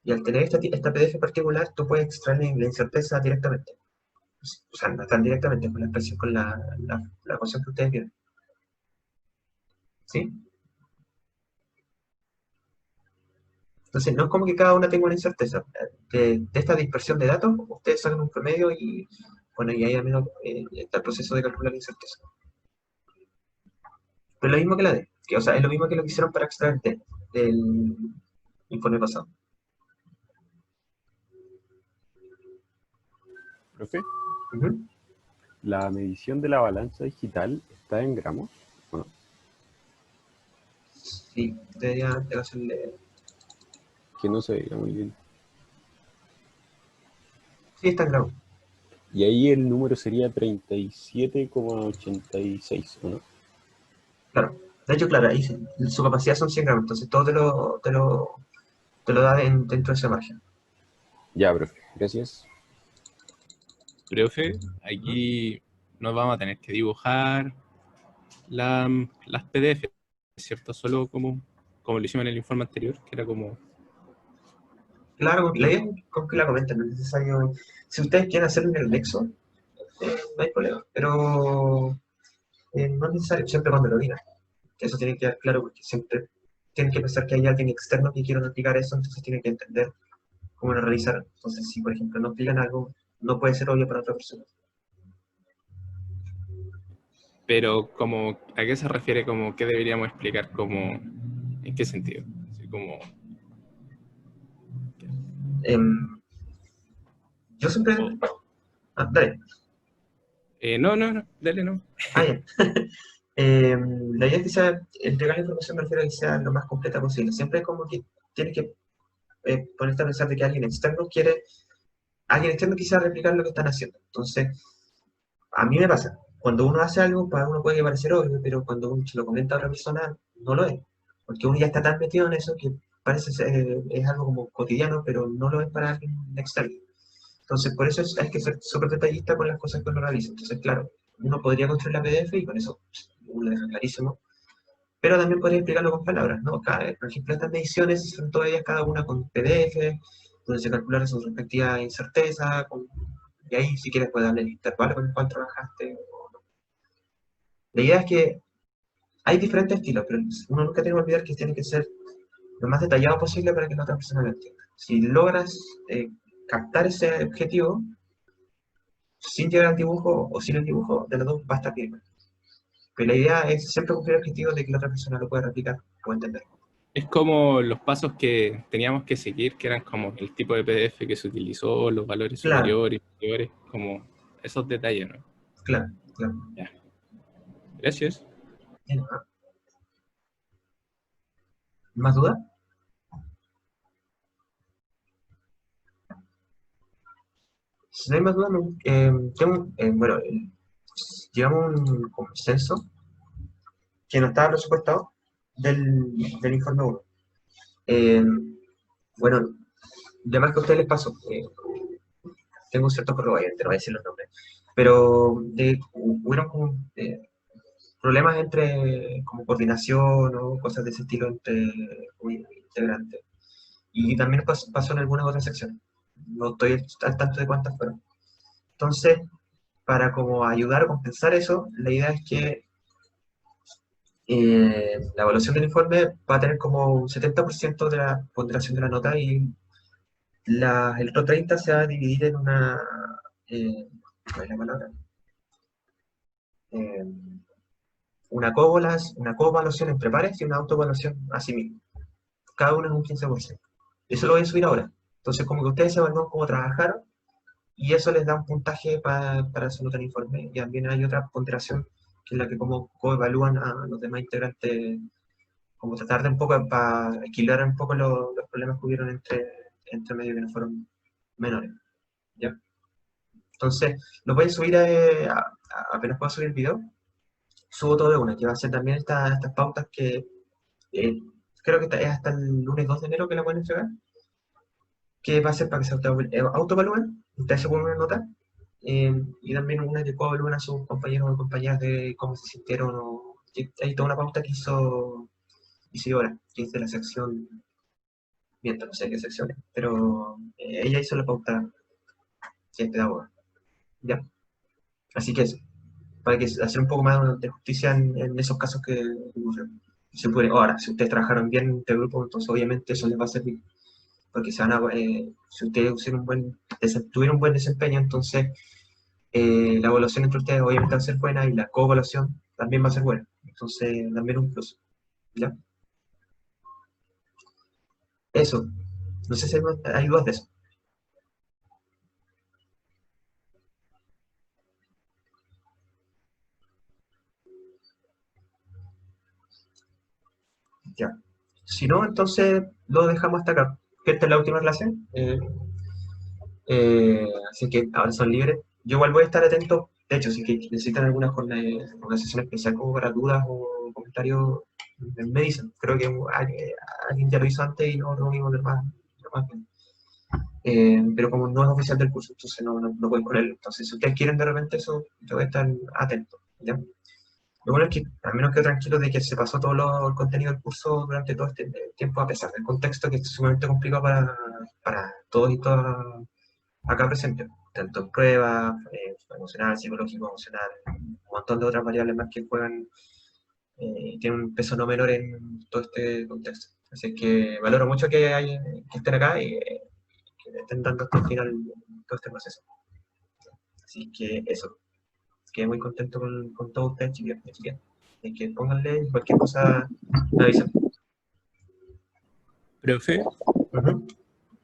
Speaker 1: y al tener esta PDF particular, tú puedes extraer la incerteza directamente. O sea, no tan directamente, con la expresión, con la ecuación que ustedes vieron. ¿Sí? Entonces, no es como que cada una tenga una incerteza. De esta dispersión de datos, ustedes sacan un promedio y, bueno, y ahí al menos está el proceso de calcular la incerteza. Pero es lo mismo que la D, que, o sea, es lo mismo que lo que hicieron para extraer D del informe pasado.
Speaker 8: Profe,
Speaker 1: Ujú.
Speaker 8: ¿la medición de la balanza digital está en gramos? ¿O no?
Speaker 1: Sí, debería hacerle.
Speaker 8: Que no se veía muy bien.
Speaker 1: Sí, está claro.
Speaker 8: Y ahí el número sería 37,86, ¿o no?
Speaker 1: Claro. De hecho, claro, ahí su capacidad son 100 gramos, entonces todo te lo da dentro de ese margen.
Speaker 8: Ya, profe, gracias.
Speaker 5: Profe, aquí nos vamos a tener que dibujar las PDF, ¿cierto? Solo como lo hicimos en el informe anterior, que era como...
Speaker 1: Claro, la idea es con que la comenten, no es necesario. Si ustedes quieren hacerlo en el Nexo, no hay problema, pero no es necesario, siempre cuando lo digan. Eso tiene que quedar claro, porque siempre tienen que pensar que hay alguien externo que quiera aplicar eso, entonces tienen que entender cómo lo realizar. Entonces, si por ejemplo no explican algo, no puede ser obvio para otra persona.
Speaker 5: Pero como, ¿a qué se refiere? Como, ¿qué deberíamos explicar? Como, ¿en qué sentido? Así como...
Speaker 1: Yo siempre... dale.
Speaker 5: No, dale, no.
Speaker 1: Ya. La idea es que sea, entregar la información me refiero a que sea lo más completa posible. Siempre es como que tienes que ponerte a pensar de que alguien externo quisiera replicar lo que están haciendo. Entonces, a mí me pasa, cuando uno hace algo, para uno puede parecer obvio, pero cuando uno se lo comenta a otra persona, no lo es. Porque uno ya está tan metido en eso que parece es algo como cotidiano, pero no lo es para alguien externo. Entonces, por eso hay que ser súper detallista con las cosas que uno realiza. Entonces, claro, uno podría construir la PDF y con eso uno lo deja clarísimo, pero también podría explicarlo con palabras, ¿no? Por ejemplo, estas mediciones son todavía cada una con PDF, donde se calcularon su respectiva incerteza, y ahí si quieres puedes darle el intervalo con el cual trabajaste. La idea es que hay diferentes estilos, pero uno nunca tiene que olvidar que tiene que ser lo más detallado posible para que la otra persona lo entienda. Si logras captar ese objetivo, sin llegar al dibujo o sin el dibujo, de los dos va a estar bien. Pero la idea es siempre cumplir el objetivo de que la otra persona lo pueda replicar o entender.
Speaker 5: Es como los pasos que teníamos que seguir, que eran como el tipo de PDF que se utilizó, los valores
Speaker 1: Claro.
Speaker 5: superiores, inferiores, como esos detalles, ¿no?
Speaker 1: Claro, claro.
Speaker 5: Ya. Gracias.
Speaker 1: Bien. ¿Más dudas? Si no hay más dudas, bueno, llevamos un consenso que no estaba presupuestado del informe 1. Bueno, además que a ustedes les pasó, tengo un cierto corroboyante, no voy a decir los nombres, pero hubieron como, problemas entre como coordinación o cosas de ese estilo entre integrantes. Y también pasó en algunas otras secciones. No estoy al tanto de cuántas fueron. Entonces, para como ayudar a compensar eso, la idea es que la evaluación del informe va a tener como un 70% de la ponderación de la nota y el otro 30% se va a dividir en ¿cuál es la palabra? Una coevaluación entre pares y una autoevaluación a sí mismo. Cada uno es un 15%. Eso lo voy a subir ahora. Entonces, como que ustedes evalúan cómo trabajaron y eso les da un puntaje para su nota de informe. Y también hay otra ponderación que es la que como coevalúan a los demás integrantes, como tratar de un poco para equilibrar un poco los problemas que hubieron entre medio que no fueron menores. ¿Ya? Entonces, lo voy a subir apenas pueda subir el video, subo todo de una, que va a ser también estas pautas que creo que es hasta el lunes 2 de enero que la pueden entregar, que va a ser para que se autoevalúen, ustedes se ponen una nota, y también una que coevalúen a sus compañeros o compañeras de cómo se sintieron, hay toda una pauta que hizo Isidora, que es de la sección, mientras no sé qué sección es, pero ella hizo la pauta, que es pedagoga, ¿ya? Así que eso, para que hacer un poco más de justicia en esos casos que ocurrieron. Ahora, si ustedes trabajaron bien en este grupo, entonces obviamente eso les va a servir, porque si ustedes tuvieron un buen desempeño, entonces la evaluación entre ustedes obviamente va a ser buena y la coevaluación también va a ser buena, entonces también un plus, ¿ya? Eso, no sé si hay dudas de eso. Ya. Si no, entonces lo dejamos hasta acá, que esta es la última clase. Así que ahora son libres. Yo igual voy a estar atento. De hecho, si que necesitan alguna una sesión especial como para dudas o comentarios, me dicen. Creo que alguien ya lo hizo antes y no reunimos lo más bien. Pero como no es oficial del curso, entonces no pueden ponerlo. Entonces, si ustedes quieren de repente eso, yo voy a estar atento, ¿ya? Lo bueno es que, al menos quedo tranquilo de que se pasó todo el contenido del curso durante todo este tiempo, a pesar del contexto que es sumamente complicado para todos y todas acá presentes, tanto en pruebas, emocional, psicológico, emocional, un montón de otras variables más que juegan, tienen un peso no menor en todo este contexto. Así que valoro mucho que estén acá y que estén dando hasta el final todo este proceso. Así que eso. Quedé muy contento con todos ustedes, chicos. Así que pónganle cualquier cosa, me avisan.
Speaker 5: Profe,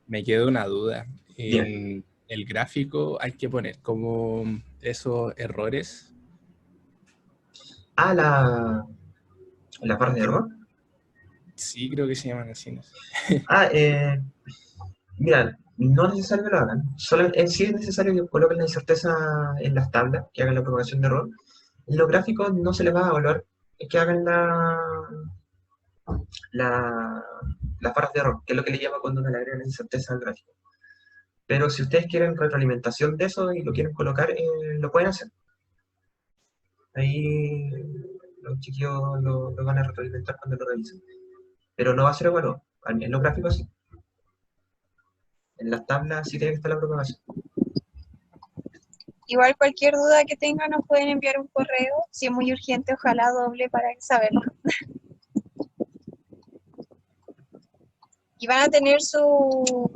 Speaker 1: Me
Speaker 5: quedó una duda.
Speaker 1: Bien.
Speaker 5: En el gráfico hay que poner como esos errores.
Speaker 1: Ah, la barra de error.
Speaker 5: Sí, creo que se llaman así. No sé.
Speaker 1: Mira, no es necesario que lo hagan. Sí es necesario que coloquen la incerteza en las tablas, que hagan la propagación de error. En los gráficos no se les va a evaluar, es que hagan las barras de error, que es lo que le llama cuando uno le agrega la incerteza al gráfico. Pero si ustedes quieren retroalimentación de eso y lo quieren colocar, lo pueden hacer. Ahí los chiquillos lo van a retroalimentar cuando lo revisen. Pero no va a ser evaluado. En los gráficos sí. En las tablas sí tiene que estar la propagación.
Speaker 9: Igual cualquier duda que tengan nos pueden enviar un correo. Si es muy urgente, ojalá doble para saberlo. Y van a tener su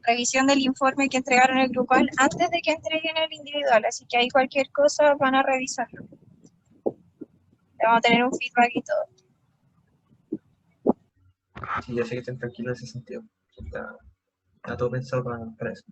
Speaker 9: revisión del informe que entregaron el grupal antes de que entreguen el individual. Así que ahí cualquier cosa van a revisarlo. Le vamos a tener un feedback y todo.
Speaker 1: Sí, ya sé que estén tranquilos en ese sentido. Está todo pensado para eso.